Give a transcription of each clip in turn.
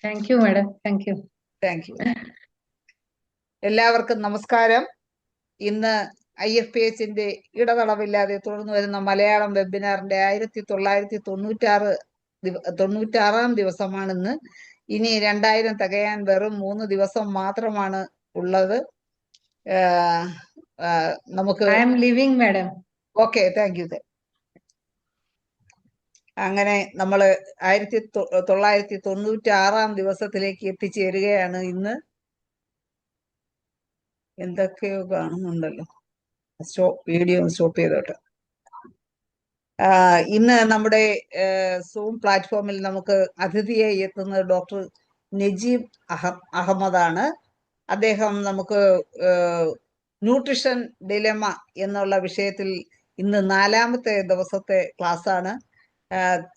Thank you madam. Thank you. Thank you. എല്ലാവർക്കും നമസ്കാരം. ഇന്ന് IFPHന്റെ ഇടതടവില്ലാതെ തുടർന്നു വരുന്ന മലയാളം വെബിനാറിന്റെ 1996 ദിവസമാണിന്ന്. ഇനി 2000 തികയാൻ വെറും 3 ദിവസം മാത്രമാണ് ഉള്ളത്. നമുക്ക് I am living madam. Okay, thank you. അങ്ങനെ നമ്മൾ 1996 ദിവസത്തിലേക്ക് എത്തിച്ചേരുകയാണ്. ഇന്ന് എന്തൊക്കെയോ കാണുന്നുണ്ടല്ലോ. വീഡിയോ സ്റ്റോപ്പ് ചെയ്തോട്ടെ. ഇന്ന് നമ്മുടെ സൂം പ്ലാറ്റ്ഫോമിൽ നമുക്ക് അതിഥിയായി എത്തുന്നത് ഡോക്ടർ നജീബ് അഹമ്മദാണ്. അദ്ദേഹം നമുക്ക് ന്യൂട്രിഷൻ ഡിലെമ എന്നുള്ള വിഷയത്തിൽ ഇന്ന് 4ാമത്തെ ദിവസത്തെ ക്ലാസ്സാണ്.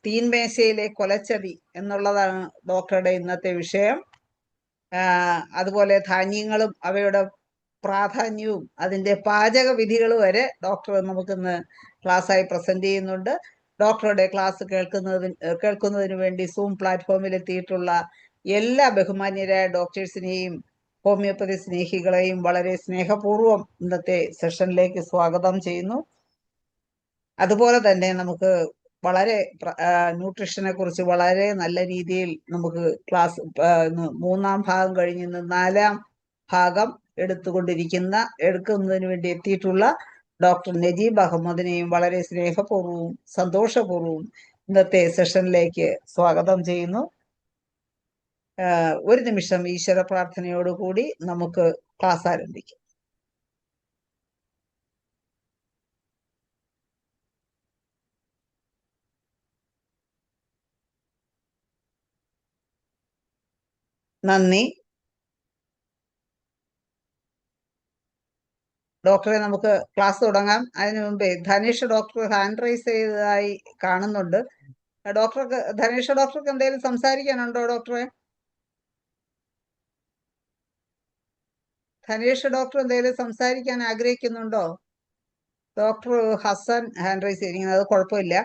തീൻമേശയിലെ കൊലച്ചതി എന്നുള്ളതാണ് ഡോക്ടറുടെ ഇന്നത്തെ വിഷയം. അതുപോലെ ധാന്യങ്ങളും അവയുടെ പ്രാധാന്യവും അതിൻ്റെ പാചക വിധികൾ വരെ ഡോക്ടർ നമുക്കിന്ന് ക്ലാസ്സായി പ്രസന്റ് ചെയ്യുന്നുണ്ട്. ഡോക്ടറുടെ ക്ലാസ് കേൾക്കുന്നതിന് വേണ്ടി സൂം പ്ലാറ്റ്ഫോമിൽ എത്തിയിട്ടുള്ള എല്ലാ ബഹുമാന്യരായ ഡോക്ടേഴ്സിനെയും ഹോമിയോപ്പതി സ്നേഹികളെയും വളരെ സ്നേഹപൂർവ്വം ഇന്നത്തെ സെഷനിലേക്ക് സ്വാഗതം ചെയ്യുന്നു. അതുപോലെ തന്നെ നമുക്ക് വളരെ ന്യൂട്രിഷനെ കുറിച്ച് വളരെ നല്ല രീതിയിൽ നമുക്ക് ക്ലാസ് 3ാം ഭാഗം കഴിഞ്ഞ് 4ാം ഭാഗം എടുക്കുന്നതിന് വേണ്ടി എത്തിയിട്ടുള്ള ഡോക്ടർ നജീബ് അഹമ്മദിനെയും വളരെ സ്നേഹപൂർവ്വവും സന്തോഷപൂർവ്വവും ഇന്നത്തെ സെഷനിലേക്ക് സ്വാഗതം ചെയ്യുന്നു. ഒരു നിമിഷം ഈശ്വര പ്രാർത്ഥനയോടുകൂടി നമുക്ക് ക്ലാസ് ആരംഭിക്കാം. നന്ദി. ഡോക്ടറെ, നമുക്ക് ക്ലാസ് തുടങ്ങാം. അതിനു മുമ്പേ ധനേഷ് ഡോക്ടർ ഹാൻഡ് റൈസ് ചെയ്തതായി കാണുന്നുണ്ട്. ധനേഷ് ഡോക്ടർക്ക് എന്തെങ്കിലും സംസാരിക്കാനുണ്ടോ ഡോക്ടറെ? ധനേഷ് ഡോക്ടർ എന്തെങ്കിലും സംസാരിക്കാൻ ആഗ്രഹിക്കുന്നുണ്ടോ? ഡോക്ടർ ഹസൻ ഹാൻഡ് റൈസ് ചെയ്തിരിക്കുന്നത്. അത് കുഴപ്പമില്ല.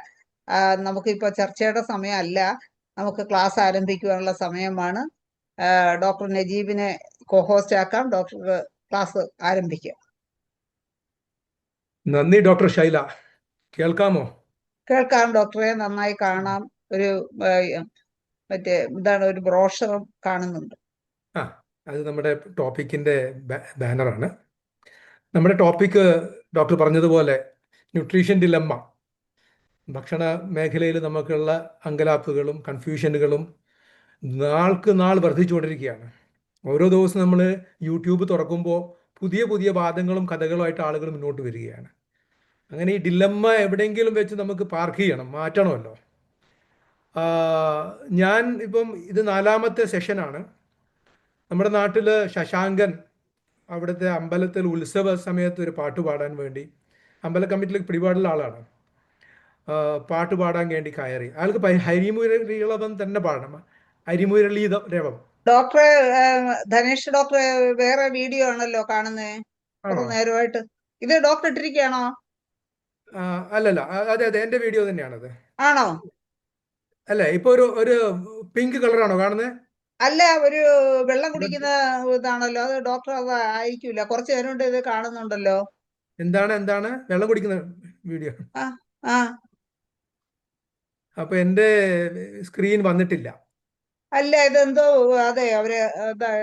നമുക്കിപ്പോൾ ചർച്ചയുടെ സമയമല്ല, നമുക്ക് ക്ലാസ് ആരംഭിക്കുവാനുള്ള സമയമാണ്. ഡോക്ടർ നജീബിനെ കോഹോസ്റ്റ് ആക്കാം. ഡോക്ടർക്ക് ക്ലാസ് ആരംഭിക്കാം. നന്ദി ഡോക്ടർ ശൈല. കേൾക്കാമോ? കേൾക്കാം ഡോക്ടറെ, നന്നായി കാണാം. ഒരു ഒരു ബ്രോഷറും കാണുന്നുണ്ട്. അത് നമ്മുടെ ടോപ്പിക്കിന്റെ ബാനറാണ്. നമ്മുടെ ടോപ്പിക്ക് ഡോക്ടർ പറഞ്ഞതുപോലെ ന്യൂട്രീഷൻ ഡിലമ്മ. ഭക്ഷണ മേഖലയിൽ നമുക്കുള്ള അങ്കലാപ്പുകളും കൺഫ്യൂഷനുകളും നാൾക്ക് നാൾ വർദ്ധിച്ചുകൊണ്ടിരിക്കുകയാണ്. ഓരോ ദിവസവും നമ്മൾ യൂട്യൂബ് തുറക്കുമ്പോൾ പുതിയ പുതിയ വാദങ്ങളും കഥകളുമായിട്ട് ആളുകൾ മുന്നോട്ട് വരികയാണ്. അങ്ങനെ ഈ ഡിലമ്മ എവിടെയെങ്കിലും വെച്ച് നമുക്ക് പാർക്ക് ചെയ്യണം, മാറ്റണമല്ലോ. ഞാൻ ഇപ്പം ഇത് 4ാമത്തെ സെഷനാണ്. നമ്മുടെ നാട്ടിൽ ശശാങ്കൻ അവിടുത്തെ അമ്പലത്തിൽ ഉത്സവ സമയത്ത് ഒരു പാട്ട് പാടാൻ വേണ്ടി, അമ്പല കമ്മിറ്റിയിൽ പിടിപാടുള്ള ആളാണ്, പാട്ട് പാടാൻ വേണ്ടി കയറി. അയാൾക്ക് ഹരിമുരളീരവം തന്നെ പാടണം. ഹരിമുരളീരവം. ഡോക്ടറെ, ധനേഷ് ഡോക്ടറെ വേറെ വീഡിയോ ആണല്ലോ കാണുന്നേ നേരമായിട്ട്. ഇത് ഡോക്ടർ ഇട്ടിരിക്കുകയാണോ? അല്ലല്ല, അതെ അതെ, എന്റെ വീഡിയോ തന്നെയാണത്. ആണോ? അല്ല, ഇപ്പൊ ഒരു പിങ്ക് കളറാണോ കാണുന്നത്? അല്ല, ഒരു വെള്ളം കുടിക്കുന്ന ഇതാണല്ലോ. അത് ഡോക്ടർ അത് ആയിരിക്കൂല. കുറച്ചു നേരം കൊണ്ട് ഇത് കാണുന്നുണ്ടല്ലോ. എന്താണ് വെള്ളം കുടിക്കുന്ന വീഡിയോ? അപ്പൊ എന്റെ സ്ക്രീൻ വന്നിട്ടില്ല. അല്ല, ഇതെന്തോ അതെ, അവര്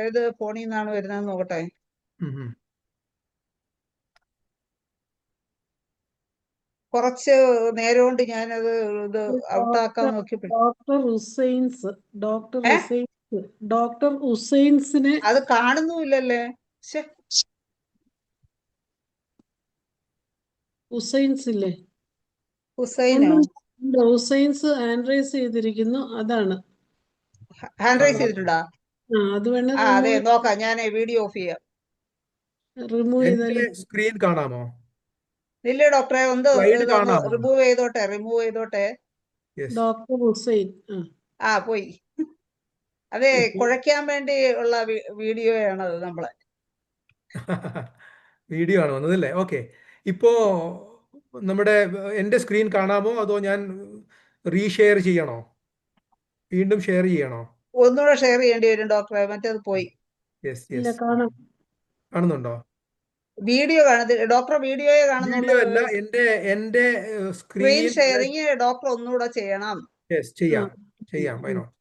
ഇത് ഫോണിൽ നിന്നാണ് വരുന്നത്. നോക്കട്ടെ. കുറച്ച് നേരം കൊണ്ട് ഞാനത് ഇത് ഔട്ടാക്കാൻ നോക്കിയപ്പോൾ ഡോക്ടർ ഹുസൈൻസിനെ അത് കാണുന്നുമില്ലല്ലേ. ഹുസൈൻസ് ഇല്ലേ? ഹുസൈനോ? ഹുസൈൻസ് ഹാൻഡ് റൈസ് ചെയ്തിരിക്കുന്നു. അതാണ് ഹാൻഡ് റൈസ് ചെയ്തിട്ടുണ്ടാ? അത് വേണേ അതെ, നോക്കാം. ഞാൻ വീഡിയോ ഓഫ് ചെയ്യാം. റിമൂവ് ചെയ്താൽ സ്ക്രീൻ കാണാമോ? ഇല്ല ഡോക്ടറെ, ഒന്ന് റിമൂവ് ചെയ്തോട്ടെ. ഡോക്ടർ ഹുസൈൻ പോയി. അതെ, കുഴയ്ക്കാൻ വേണ്ടി ഉള്ള വീഡിയോയാണത്. നമ്മളെ വീഡിയോ ആണ് വന്നതല്ലേ? ഓക്കെ. ഇപ്പോ എന്റെ സ്ക്രീൻ കാണാമോ അതോ ഞാൻ റീഷെയർ ചെയ്യണോ? വീണ്ടും ഷെയർ ചെയ്യണോ? ഒന്നുകൂടെ ഷെയർ ചെയ്യേണ്ടി വരും ഡോക്ടറെ, മറ്റേത് പോയി. യെസ് ഇല്ല യെസ് കാണാം. കാണുന്നുണ്ടോ? വീഡിയോ കാണുന്നത് ഡോക്ടർ, വീഡിയോയെ വീഡിയോ കാണുന്നുള്ള അല്ല, എന്റെ സ്ക്രീൻ സ്ക്രീൻ ഷെയറിങ് ഡോക്ടർ ഒന്നുകൂടെ ചെയ്യണം. യെസ് ആ. ചെയ്യാം ചെയ്യാം ഉം. Why not.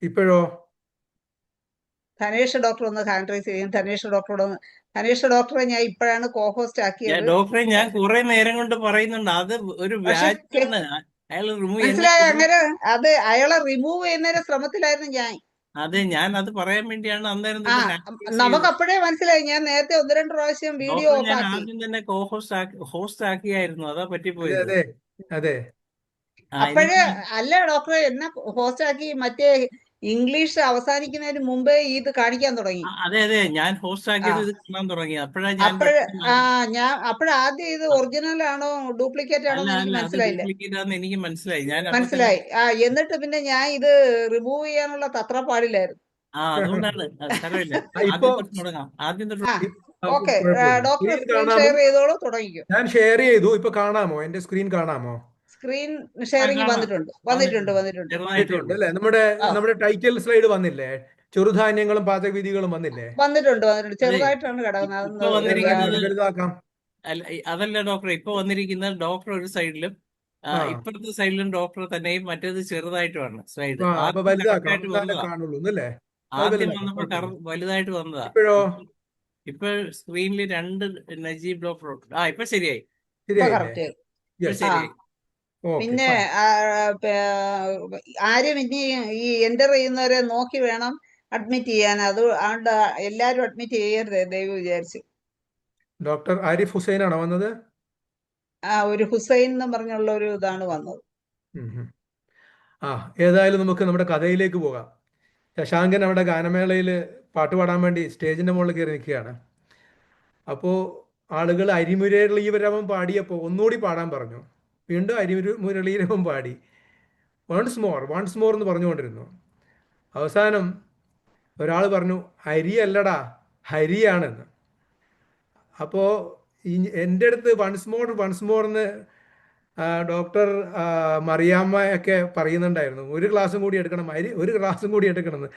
ഇപ്പോഴോ? ധനേഷ് ഡോക്ടർ ഒന്ന് ഹാൻഡ് റൈസ് ചെയ്യും. ധനേഷ് ഡോക്ടറെ ഞാൻ ഇപ്പോഴാണ് കോഹോസ്റ്റ് ആക്കിയത്. ഡോക്ടറെ ഞാൻ കുറെ നേരം കൊണ്ട് പറയുന്നുണ്ട്, അത് ഒരു പക്ഷെ വ്യാജമാണ്. അയാൾ റിമൂവ് മനസ്സിലായ അങ്ങനെ അത് അയാളെ റിമൂവ് ചെയ്യുന്നതിന്റെ ശ്രമത്തിലായിരുന്നു ഞാൻ. അതെ, ഞാൻ അത് പറയാൻ വേണ്ടിയാണ് അന്നേരം ആ തൊട്ട് ഹാൻഡ് റൈസ് നമുക്ക് ചെയ്തത്. അപ്പോഴേ മനസ്സിലായി. ഞാൻ നേരത്തെ 1-2 പ്രാവശ്യം വീഡിയോ ഡോക്ടറെ ഓഫ് ഞാൻ ആക്കി. ആദ്യം തന്നെ ഹോസ്റ്റ് ആക്കിയായിരുന്നു, അതാ അതെ പറ്റിപ്പോയത്. അതെ അതെ. അപ്പോഴേ എനിക്ക് അല്ല ഡോക്ടറെ, എന്നെ ഹോസ്റ്റ് ആക്കി മറ്റേ ഇംഗ്ലീഷ് അവസാനിക്കുന്നതിന് മുമ്പേ ഇത് കാണിക്കാൻ തുടങ്ങി. അതെ ഞാൻ ഹോസ്റ്റ് ആ ആക്കിയത് ഇത് കാണാൻ തുടങ്ങി. അപ്പോഴാണ് ഞാൻ അപ്പോഴ് പെട്ടെന്ന് മാറ്റി. ഞാൻ അപ്പോഴാദ്യം ഇത് ഒറിജിനൽ ആണോ ഡ്യൂപ്ലിക്കേറ്റ് ആണോ എന്ന് എനിക്ക് അല്ല, അത് മനസ്സിലായില്ല. ഡ്യൂപ്ലിക്കേറ്റ് ആണെന്ന് എനിക്ക് മനസ്സിലായി. ഞാൻ അപ്പൊ തന്നെ മനസ്സിലായി. എന്നിട്ട് പിന്നെ ഞാൻ ഇത് റിമൂവ് ചെയ്യാനുള്ള തത്രപ്പാടില്ലായിരുന്നു. അതുകൊണ്ടാണ്. സാരമില്ല, ഇപ്പോ ആദ്യം തൊട്ട് തുടങ്ങാം. ആദ്യം തൊട്ട് ആ ഓക്കെ, കുഴപ്പമില്ല. ഡോക്ടർ സ്ക്രീൻ സ്ക്രീൻ കാണാമോ? ഷെയർ ചെയ്തോളൂ, തുടങ്ങിക്കോ. ഞാൻ ഷെയർ ചെയ്തു. ഇപ്പൊ കാണാമോ? എന്റെ സ്ക്രീൻ കാണാമോ? സ്ക്രീൻ ഷെയറിംഗ് കാണാം. വന്നിട്ടുണ്ട്. ചെറുതായിട്ടേ വന്നിട്ടുണ്ട് ഉള്ളൂ. അല്ലെ? ആ, നമ്മുടെ ടൈറ്റിൽ സ്ലൈഡ് വന്നില്ലേ? ചെറുധാന്യങ്ങളും പാചകവിധികളും വന്നില്ലേ? വന്നിട്ടുണ്ട്. അതെ, ചെറുതായിട്ടാണ് കിടക്കുന്നത്. ഇപ്പൊ അതൊന്ന് വന്നിരിക്കുന്നത് വലുതാക്കാം. അതല്ല ഡോക്ടർ, ഇപ്പൊ വന്നിരിക്കുന്നത് ഡോക്ടർ ഒരു സൈഡിലും ആ ഇപ്പുറത്തെ സൈഡിലും ഡോക്ടർ തന്നെയും, മറ്റേത് ചെറുതായിട്ടുമാണ് സ്ലൈഡ്. ആ അപ്പൊ ആദ്യം വലുതാക്കണം, കറക്റ്റായിട്ട് എന്നാലേ വന്നതാ. കാണുള്ളൂ എന്നല്ലേ? അത് ആദ്യം വലുതാക്കാം, വന്നപ്പോ കുഴപ്പമില്ല. വലുതായിട്ട് വന്നതാ. ഇപ്പോഴോ? ഇപ്പൊ സ്ക്രീനിൽ 2 നജീബ് ഡോക്ടർ. ഇപ്പൊ ശരിയായി. ഇപ്പൊ ശരിയായില്ലേ? കറക്റ്റ്. ഇപ്പൊ യെസ്. ആ ശരിയായി. ഓക്കെ പിന്നെ ഫൈൻ. ആരും ഇനി ഈ എന്റർ ചെയ്യുന്നവരെ നോക്കി വേണം അഡ്മിറ്റ് ചെയ്യാൻ. അതുകൊണ്ട് എല്ലാരും അഡ്മിറ്റ് ചെയ്യരുത് ദൈവം വിചാരിച്ചു. ഡോക്ടർ ആരിഫ് ഹുസൈൻ ആണോ വന്നത്? ഒരു ഹുസൈൻ എന്ന് പറഞ്ഞുള്ള ഒരു ഇതാണ് വന്നത്. ഉം ഉം. ഏതായാലും നമുക്ക് നമ്മുടെ കഥയിലേക്ക് പോകാം. ശശാങ്കൻ അവിടെ ഗാനമേളയിൽ പാട്ട് പാടാൻ വേണ്ടി സ്റ്റേജിന്റെ മുകളിൽ കയറി നിൽക്കുകയാണ്. അപ്പോൾ ആളുകൾ അരിമുരളീരവം പാടിയപ്പോൾ ഒന്നുകൂടി പാടാൻ പറഞ്ഞു. വീണ്ടും അരിമുരളീരവം പാടി. വൺസ് മോർ എന്ന് പറഞ്ഞുകൊണ്ടിരുന്നു. അവസാനം ഒരാൾ പറഞ്ഞു, അരിയല്ലടാ ഹരിയാണെന്ന്. അപ്പോൾ എൻ്റെ അടുത്ത് വൺസ് മോർ എന്ന് ഡോക്ടർ മറിയാമ്മയൊക്കെ പറയുന്നുണ്ടായിരുന്നു. ഒരു ഗ്ലാസും കൂടി എടുക്കണം, ഒരു ഗ്ലാസും കൂടി എടുക്കണമെന്ന്.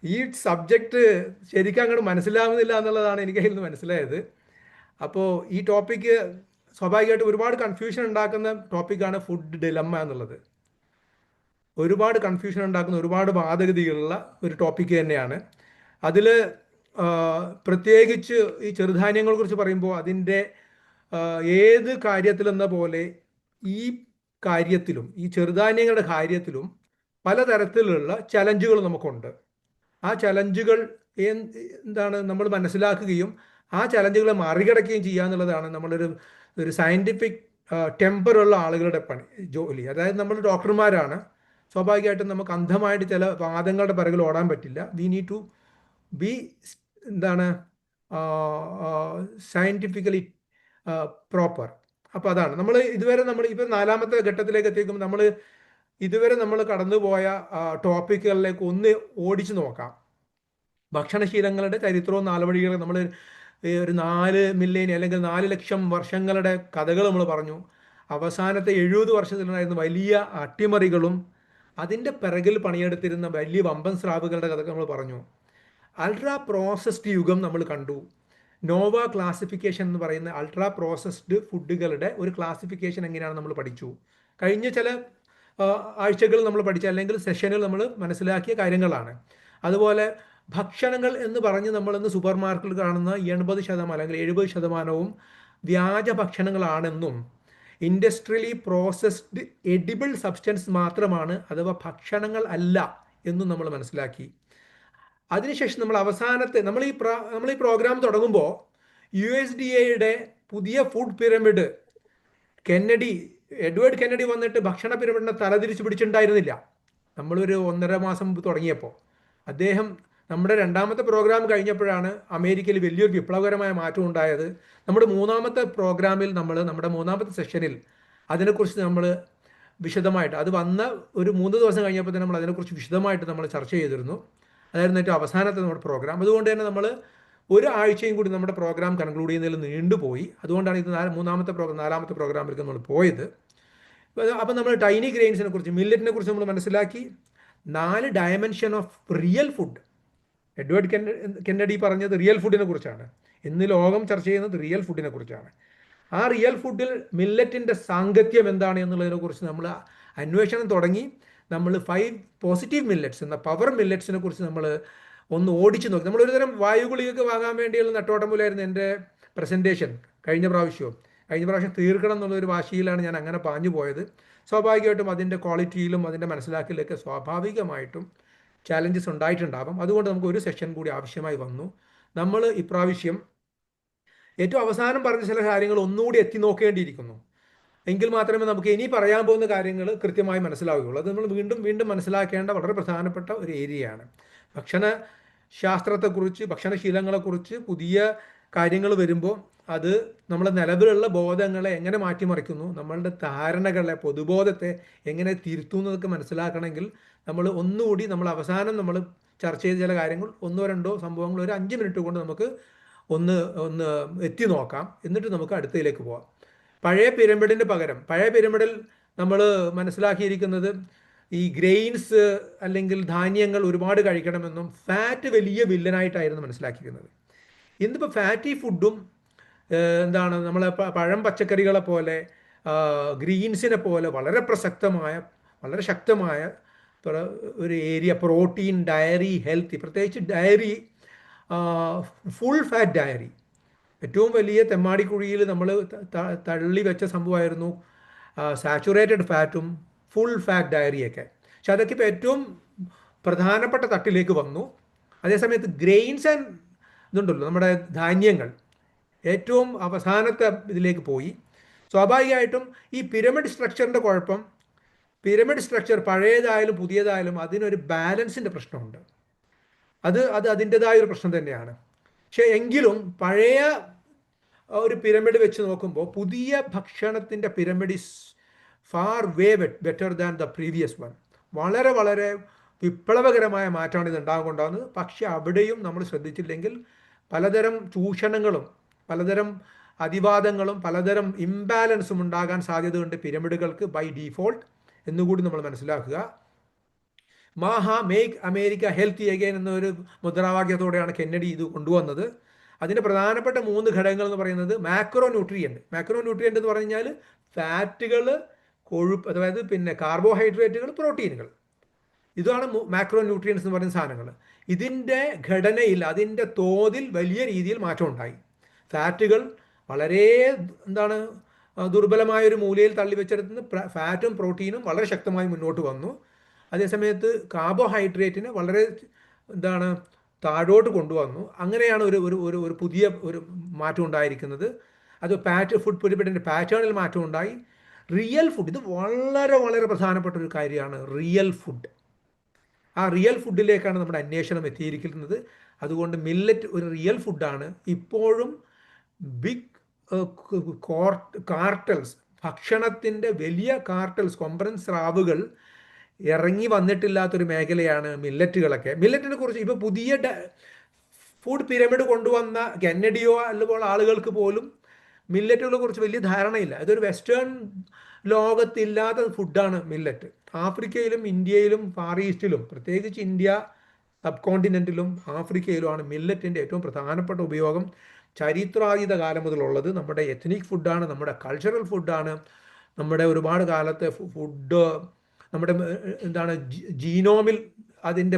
ഈ സബ്ജക്റ്റ് ശരിക്കും അങ്ങോട്ട് മനസ്സിലാവുന്നില്ല എന്നുള്ളതാണ് എനിക്ക് അതിൽ നിന്ന് മനസ്സിലായത്. അപ്പോൾ ഈ ടോപ്പിക്ക് സ്വാഭാവികമായിട്ട് ഒരുപാട് കൺഫ്യൂഷൻ ഉണ്ടാക്കുന്ന ടോപ്പിക്കാണ് ഫുഡ് ഡിലമ്മ എന്നുള്ളത്. ഒരുപാട് കൺഫ്യൂഷൻ ഉണ്ടാക്കുന്ന, ഒരുപാട് വാദഗതികളുള്ള ഒരു ടോപ്പിക്ക് തന്നെയാണ്. അതിൽ പ്രത്യേകിച്ച് ഈ ചെറുധാന്യങ്ങളെ കുറിച്ച് പറയുമ്പോൾ അതിൻ്റെ ഏത് കാര്യത്തിലെന്ന പോലെ ഈ കാര്യത്തിലും, ഈ ചെറുധാന്യങ്ങളുടെ കാര്യത്തിലും പലതരത്തിലുള്ള ചലഞ്ചുകൾ നമുക്കുണ്ട്. ആ ചലഞ്ചുകൾ എന്താണ് നമ്മൾ മനസ്സിലാക്കുകയും ആ ചലഞ്ചുകളെ മറികടക്കുകയും ചെയ്യുക എന്നുള്ളതാണ് ഒരു സയൻറ്റിഫിക് ടെമ്പറുള്ള ആളുകളുടെ ജോലി. അതായത് നമ്മൾ ഡോക്ടർമാരാണ്. സ്വാഭാവികമായിട്ടും നമുക്ക് അന്ധമായിട്ട് ചില വാദങ്ങളുടെ പിറകിൽ ഓടാൻ പറ്റില്ല. We need to be scientifically proper. അപ്പോൾ അതാണ് നമ്മൾ ഇപ്പോൾ 4ാമത്തെ ഘട്ടത്തിലേക്ക് എത്തിക്കും. ഇതുവരെ നമ്മൾ കടന്നുപോയ ടോപ്പിക്കുകളിലേക്ക് ഒന്ന് ഓടിച്ചു നോക്കാം. ഭക്ഷണശീലങ്ങളുടെ ചരിത്രവും നാളുവഴികളും നമ്മൾ ഒരു 4 മില്ലേനിയം അല്ലെങ്കിൽ 4 ലക്ഷം വർഷങ്ങളുടെ കഥകൾ നമ്മൾ പറഞ്ഞു. അവസാനത്തെ 70 വർഷത്തിലുണ്ടായിരുന്ന വലിയ അട്ടിമറികളും അതിൻ്റെ പിറകിൽ പണിയെടുത്തിരുന്ന വലിയ വമ്പൻ സ്രാവുകളുടെ കഥകൾ നമ്മൾ പറഞ്ഞു. അൾട്രാ പ്രോസസ്ഡ് യുഗം നമ്മൾ കണ്ടു. നോവ ക്ലാസിഫിക്കേഷൻ എന്ന് പറയുന്ന അൾട്രാ പ്രോസസ്ഡ് ഫുഡുകളുടെ ഒരു ക്ലാസിഫിക്കേഷൻ എങ്ങനെയാണ് നമ്മൾ പഠിച്ചു. കഴിഞ്ഞ ചില ആഴ്ചകൾ നമ്മൾ പഠിച്ച അല്ലെങ്കിൽ സെഷനുകൾ നമ്മൾ മനസ്സിലാക്കിയ കാര്യങ്ങളാണ്. അതുപോലെ ഭക്ഷണങ്ങൾ എന്ന് പറഞ്ഞ് നമ്മളിന്ന് സൂപ്പർ മാർക്കറ്റിൽ കാണുന്ന 80% അല്ലെങ്കിൽ 70% വ്യാജ ഭക്ഷണങ്ങളാണെന്നും ഇൻഡസ്ട്രിയലി പ്രോസസ്ഡ് എഡിബിൾ സബ്സ്റ്റൻസ് മാത്രമാണ്, അഥവാ ഭക്ഷണങ്ങൾ അല്ല എന്നും നമ്മൾ മനസ്സിലാക്കി. അതിനുശേഷം നമ്മൾ ഈ പ്രോഗ്രാം തുടങ്ങുമ്പോൾ USDA പുതിയ ഫുഡ് പിരമിഡ് എഡ്വേർഡ് കെന്നഡി വന്നിട്ട് ഭക്ഷണ പിരമിഡിനെ തലതിരിച്ച് പിടിച്ചിട്ടുണ്ടായിരുന്നില്ല. നമ്മളൊരു 1.5 മാസം മുമ്പ് തുടങ്ങിയപ്പോൾ അദ്ദേഹം നമ്മുടെ 2ാമത്തെ പ്രോഗ്രാം കഴിഞ്ഞപ്പോഴാണ് അമേരിക്കയിൽ വലിയൊരു വിപ്ലവകരമായ മാറ്റം ഉണ്ടായത്. നമ്മുടെ 3ാമത്തെ പ്രോഗ്രാമിൽ നമ്മുടെ 3ാമത്തെ സെഷനിൽ അതിനെക്കുറിച്ച് നമ്മൾ വിശദമായിട്ട്, അത് വന്ന ഒരു 3 ദിവസം കഴിഞ്ഞപ്പോൾ തന്നെ നമ്മൾ അതിനെക്കുറിച്ച് വിശദമായിട്ട് നമ്മൾ ചർച്ച ചെയ്തിരുന്നു. അതായിരുന്നു ഏറ്റവും അവസാനത്തെ നമ്മുടെ പ്രോഗ്രാം. അതുകൊണ്ട് തന്നെ നമ്മൾ ഒരു ആഴ്ചയും കൂടി നമ്മുടെ പ്രോഗ്രാം കൺക്ലൂഡ് ചെയ്യുന്നതിൽ നീണ്ടുപോയി. അതുകൊണ്ടാണ് ഇത് നാലാമത്തെ പ്രോഗ്രാമിലേക്ക് നമ്മൾ പോയത്. അപ്പം നമ്മൾ ടൈനി ഗ്രെയിൻസിനെ കുറിച്ച്, മില്ലറ്റിനെ കുറിച്ച് നമ്മൾ മനസ്സിലാക്കി. 4 dimension of real food. Edward Kennedy പറഞ്ഞത് റിയൽ ഫുഡിനെ കുറിച്ചാണ്. ഇന്ന് ലോകം ചർച്ച ചെയ്യുന്നത് റിയൽ ഫുഡിനെ കുറിച്ചാണ്. ആ റിയൽ ഫുഡിൽ മില്ലറ്റിൻ്റെ സാങ്കത്യം എന്താണ് എന്നുള്ളതിനെ കുറിച്ച് നമ്മൾ അന്വേഷണം തുടങ്ങി. നമ്മൾ 5 പോസിറ്റീവ് മില്ലറ്റ്സ് എന്ന പവർ മില്ലറ്റ്സിനെ കുറിച്ച് നമ്മൾ ഒന്ന് ഓടിച്ചു നോക്കി. നമ്മളൊരു തരം വായുഗുളികയൊക്കെ വാങ്ങാൻ വേണ്ടിയുള്ള നെട്ടോട്ടം പോലെയായിരുന്നു എൻ്റെ പ്രസൻറ്റേഷൻ കഴിഞ്ഞ പ്രാവശ്യം തീർക്കണം എന്നുള്ളൊരു വാശിയിലാണ് ഞാൻ അങ്ങനെ പാഞ്ഞു പോയത്. സ്വാഭാവികമായിട്ടും അതിൻ്റെ ക്വാളിറ്റിയിലും അതിൻ്റെ മനസ്സിലാക്കലിലൊക്കെ സ്വാഭാവികമായിട്ടും ചാലഞ്ചസ് ഉണ്ടായിട്ടുണ്ടാകും. അതുകൊണ്ട് നമുക്ക് ഒരു സെഷൻ കൂടി ആവശ്യമായി വന്നു. നമ്മൾ ഇപ്രാവശ്യം ഏറ്റവും അവസാനം പറഞ്ഞ ചില കാര്യങ്ങൾ ഒന്നുകൂടി എത്തി നോക്കേണ്ടിയിരിക്കുന്നു. എങ്കിൽ മാത്രമേ നമുക്ക് ഇനി പറയാൻ പോകുന്ന കാര്യങ്ങൾ കൃത്യമായി മനസ്സിലാവുകയുള്ളൂ. അത് നമ്മൾ വീണ്ടും മനസ്സിലാക്കേണ്ട വളരെ പ്രധാനപ്പെട്ട ഒരു ഏരിയയാണ്. ഭക്ഷണശാസ്ത്രത്തെക്കുറിച്ച്, ഭക്ഷണശീലങ്ങളെക്കുറിച്ച് പുതിയ കാര്യങ്ങൾ വരുമ്പോൾ അത് നമ്മളെ നിലവിലുള്ള ബോധങ്ങളെ എങ്ങനെ മാറ്റിമറിക്കുന്നു, നമ്മളുടെ ധാരണകളെ, പൊതുബോധത്തെ എങ്ങനെ തിരുത്തുന്നതൊക്കെ മനസ്സിലാക്കണമെങ്കിൽ നമ്മൾ ഒന്നുകൂടി നമ്മൾ അവസാനം നമ്മൾ ചർച്ച ചെയ്ത ചില കാര്യങ്ങൾ 1-2 സംഭവങ്ങൾ ഒരു 5 മിനിറ്റ് കൊണ്ട് നമുക്ക് ഒന്ന് എത്തി നോക്കാം. എന്നിട്ട് നമുക്ക് അടുത്തതിലേക്ക് പോവാം. പഴയ പിരമിഡിന് പകരം, പഴയ പിരമിഡിൽ നമ്മൾ മനസ്സിലാക്കിയിരിക്കുന്നത് ഈ ഗ്രെയിൻസ് അല്ലെങ്കിൽ ധാന്യങ്ങൾ ഒരുപാട് കഴിക്കണമെന്നും ഫാറ്റ് വലിയ വില്ലനായിട്ടായിരുന്നു മനസ്സിലാക്കിയിരുന്നത്. ഇന്നിപ്പോൾ ഫാറ്റി ഫുഡും എന്താണ് നമ്മളെ പഴം പച്ചക്കറികളെ പോലെ ഗ്രീൻസിനെ പോലെ വളരെ ശക്തമായ ഒരു ഏരിയ പ്രോട്ടീൻ, ഡയറി, ഹെൽത്തി, പ്രത്യേകിച്ച് ഡയറി, ഫുൾ ഫാറ്റ് ഡയറി. ഏറ്റവും വലിയ തെമ്മാടിക്കുഴിയിൽ നമ്മൾ തള്ളി വെച്ച സംഭവമായിരുന്നു സാച്ചുറേറ്റഡ് ഫാറ്റും ഫുൾ ഫാറ്റ് ഡയറിയൊക്കെ. പക്ഷെ അതൊക്കെ ഇപ്പോൾ ഏറ്റവും പ്രധാനപ്പെട്ട തട്ടിലേക്ക് വന്നു. അതേസമയത്ത് ഗ്രെയിൻസ് ആൻഡ് ഇതുണ്ടല്ലോ, നമ്മുടെ ധാന്യങ്ങൾ ഏറ്റവും അവസാനത്തെ ഇതിലേക്ക് പോയി. സ്വാഭാവികമായിട്ടും ഈ പിരമിഡ് സ്ട്രക്ചറിൻ്റെ കുഴപ്പം, പിരമിഡ് സ്ട്രക്ചർ പഴയതായാലും പുതിയതായാലും അതിനൊരു ബാലൻസിൻ്റെ പ്രശ്നമുണ്ട്. അത് അതിൻ്റെതായൊരു പ്രശ്നം തന്നെയാണ്. പക്ഷേ എങ്കിലും പഴയ ഒരു പിരമിഡ് വെച്ച് നോക്കുമ്പോൾ പുതിയ ഭക്ഷണത്തിൻ്റെ pyramid is far way better than the previous one. വളരെ വിപ്ലവകരമായ മാറ്റമാണ് ഇത് ഉണ്ടാകുന്നത്. പക്ഷെ അവിടെയും നമ്മൾ ശ്രദ്ധിച്ചില്ലെങ്കിൽ പലതരം ചൂഷണങ്ങളും പലതരം അതിവാദങ്ങളും പലതരം ഇംബാലൻസും ഉണ്ടാകാൻ സാധ്യതയുണ്ട് പിരമിഡുകൾക്ക് ബൈ ഡീഫോൾട്ട് എന്നുകൂടി നമ്മൾ മനസ്സിലാക്കുക. മേക്ക് അമേരിക്ക ഹെൽത്തി അഗൈൻ എന്നൊരു മുദ്രാവാക്യത്തോടെയാണ് കെന്നഡി ഇത് കൊണ്ടുവന്നത്. അതിൻ്റെ പ്രധാനപ്പെട്ട 3 ഘടകങ്ങൾ എന്ന് പറയുന്നത് മാക്രോ ന്യൂട്രിയൻ്റ് എന്ന് പറഞ്ഞു കഴിഞ്ഞാൽ ഫാറ്റുകൾ, കൊഴുപ്പ്, അതായത് പിന്നെ കാർബോഹൈഡ്രേറ്റുകൾ, പ്രോട്ടീനുകൾ. ഇതാണ് മാക്രോ ന്യൂട്രിയൻസ് എന്ന് പറയുന്ന സാധനങ്ങൾ. ഇതിൻ്റെ ഘടനയിൽ, അതിൻ്റെ തോതിൽ വലിയ രീതിയിൽ മാറ്റം ഉണ്ടായി. ഫാറ്റുകൾ വളരെ ദുർബലമായൊരു മൂലയിൽ തള്ളിവെച്ചെടുത്ത് ഫാറ്റും പ്രോട്ടീനും വളരെ ശക്തമായി മുന്നോട്ട് വന്നു. അതേസമയത്ത് കാർബോഹൈഡ്രേറ്റിന് വളരെ താഴോട്ട് കൊണ്ടുവന്നു. അങ്ങനെയാണ് ഒരു പുതിയ ഒരു മാറ്റം ഉണ്ടായിരിക്കുന്നത്. അത് ഫുഡ് പിരമിഡിൻ്റെ പാറ്റേണിൽ മാറ്റം ഉണ്ടായി. റിയൽ ഫുഡ്, ഇത് വളരെ പ്രധാനപ്പെട്ട ഒരു കാര്യമാണ്. റിയൽ ഫുഡ്, ആ റിയൽ ഫുഡിലേക്കാണ് നമ്മുടെ അന്വേഷണം എത്തിയിരിക്കുന്നത്. അതുകൊണ്ട് മില്ലറ്റ് ഒരു റിയൽ ഫുഡാണ്. ഇപ്പോഴും ബിഗ് കാർട്ടൽസ്, ഭക്ഷണത്തിൻ്റെ വലിയ കാർട്ടൽസ്, കൊമ്പൻ സ്രാവുകൾ ഇറങ്ങി വന്നിട്ടില്ലാത്തൊരു മേഖലയാണ് മില്ലറ്റുകളൊക്കെ. മില്ലറ്റിനെ കുറിച്ച് ഇപ്പോൾ പുതിയ ഫുഡ് പിരമിഡ് കൊണ്ടുവന്ന കെന്നഡിയോ അതുപോലെ ആളുകൾക്ക് പോലും മില്ലറ്റുകളെ കുറിച്ച് വലിയ ധാരണയില്ല. ഇതൊരു വെസ്റ്റേൺ ലോകത്തില്ലാത്ത ഫുഡാണ് മില്ലറ്റ്. ആഫ്രിക്കയിലും ഇന്ത്യയിലും ഫാർ ഈസ്റ്റിലും, പ്രത്യേകിച്ച് ഇന്ത്യ സബ് കോണ്ടിനെൻറ്റിലും ആഫ്രിക്കയിലുമാണ് മില്ലറ്റിൻ്റെ ഏറ്റവും പ്രധാനപ്പെട്ട ഉപയോഗം. ചരിത്രാതീത കാലം മുതലുള്ളത്. നമ്മുടെ എത്നിക് ഫുഡാണ്, നമ്മുടെ കൾച്ചറൽ ഫുഡാണ്. നമ്മുടെ ഒരുപാട് കാലത്തെ ഫുഡ് നമ്മുടെ ജീനോമിൽ അതിൻ്റെ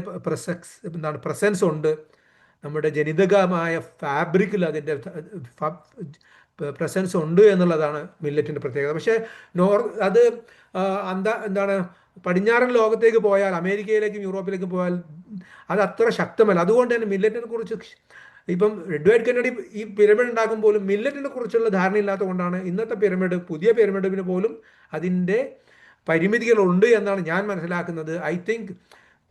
പ്രസൻസ് ഉണ്ട്. നമ്മുടെ ജനിതകമായ ഫാബ്രിക്കിൽ അതിൻ്റെ പ്രസൻസ് ഉണ്ട് എന്നുള്ളതാണ് മില്ലറ്റിൻ്റെ പ്രത്യേകത. പക്ഷേ പടിഞ്ഞാറൻ ലോകത്തേക്ക് പോയാൽ, അമേരിക്കയിലേക്കും യൂറോപ്പിലേക്കും പോയാൽ അത് അത്ര ശക്തമല്ല. അതുകൊണ്ട് തന്നെ മില്ലറ്റിനെ കുറിച്ച് ഇപ്പം എഡ്വേർഡ് കെന്നഡി ഈ പിരമിഡ് ഉണ്ടാക്കും പോലും മില്ലറ്റിനെ കുറിച്ചുള്ള ധാരണയില്ലാത്തത് കൊണ്ടാണ് ഇന്നത്തെ പുതിയ പിരമിഡിന് പോലും അതിൻ്റെ പരിമിതികളുണ്ട് എന്നാണ് ഞാൻ മനസ്സിലാക്കുന്നത്. ഐ തിങ്ക്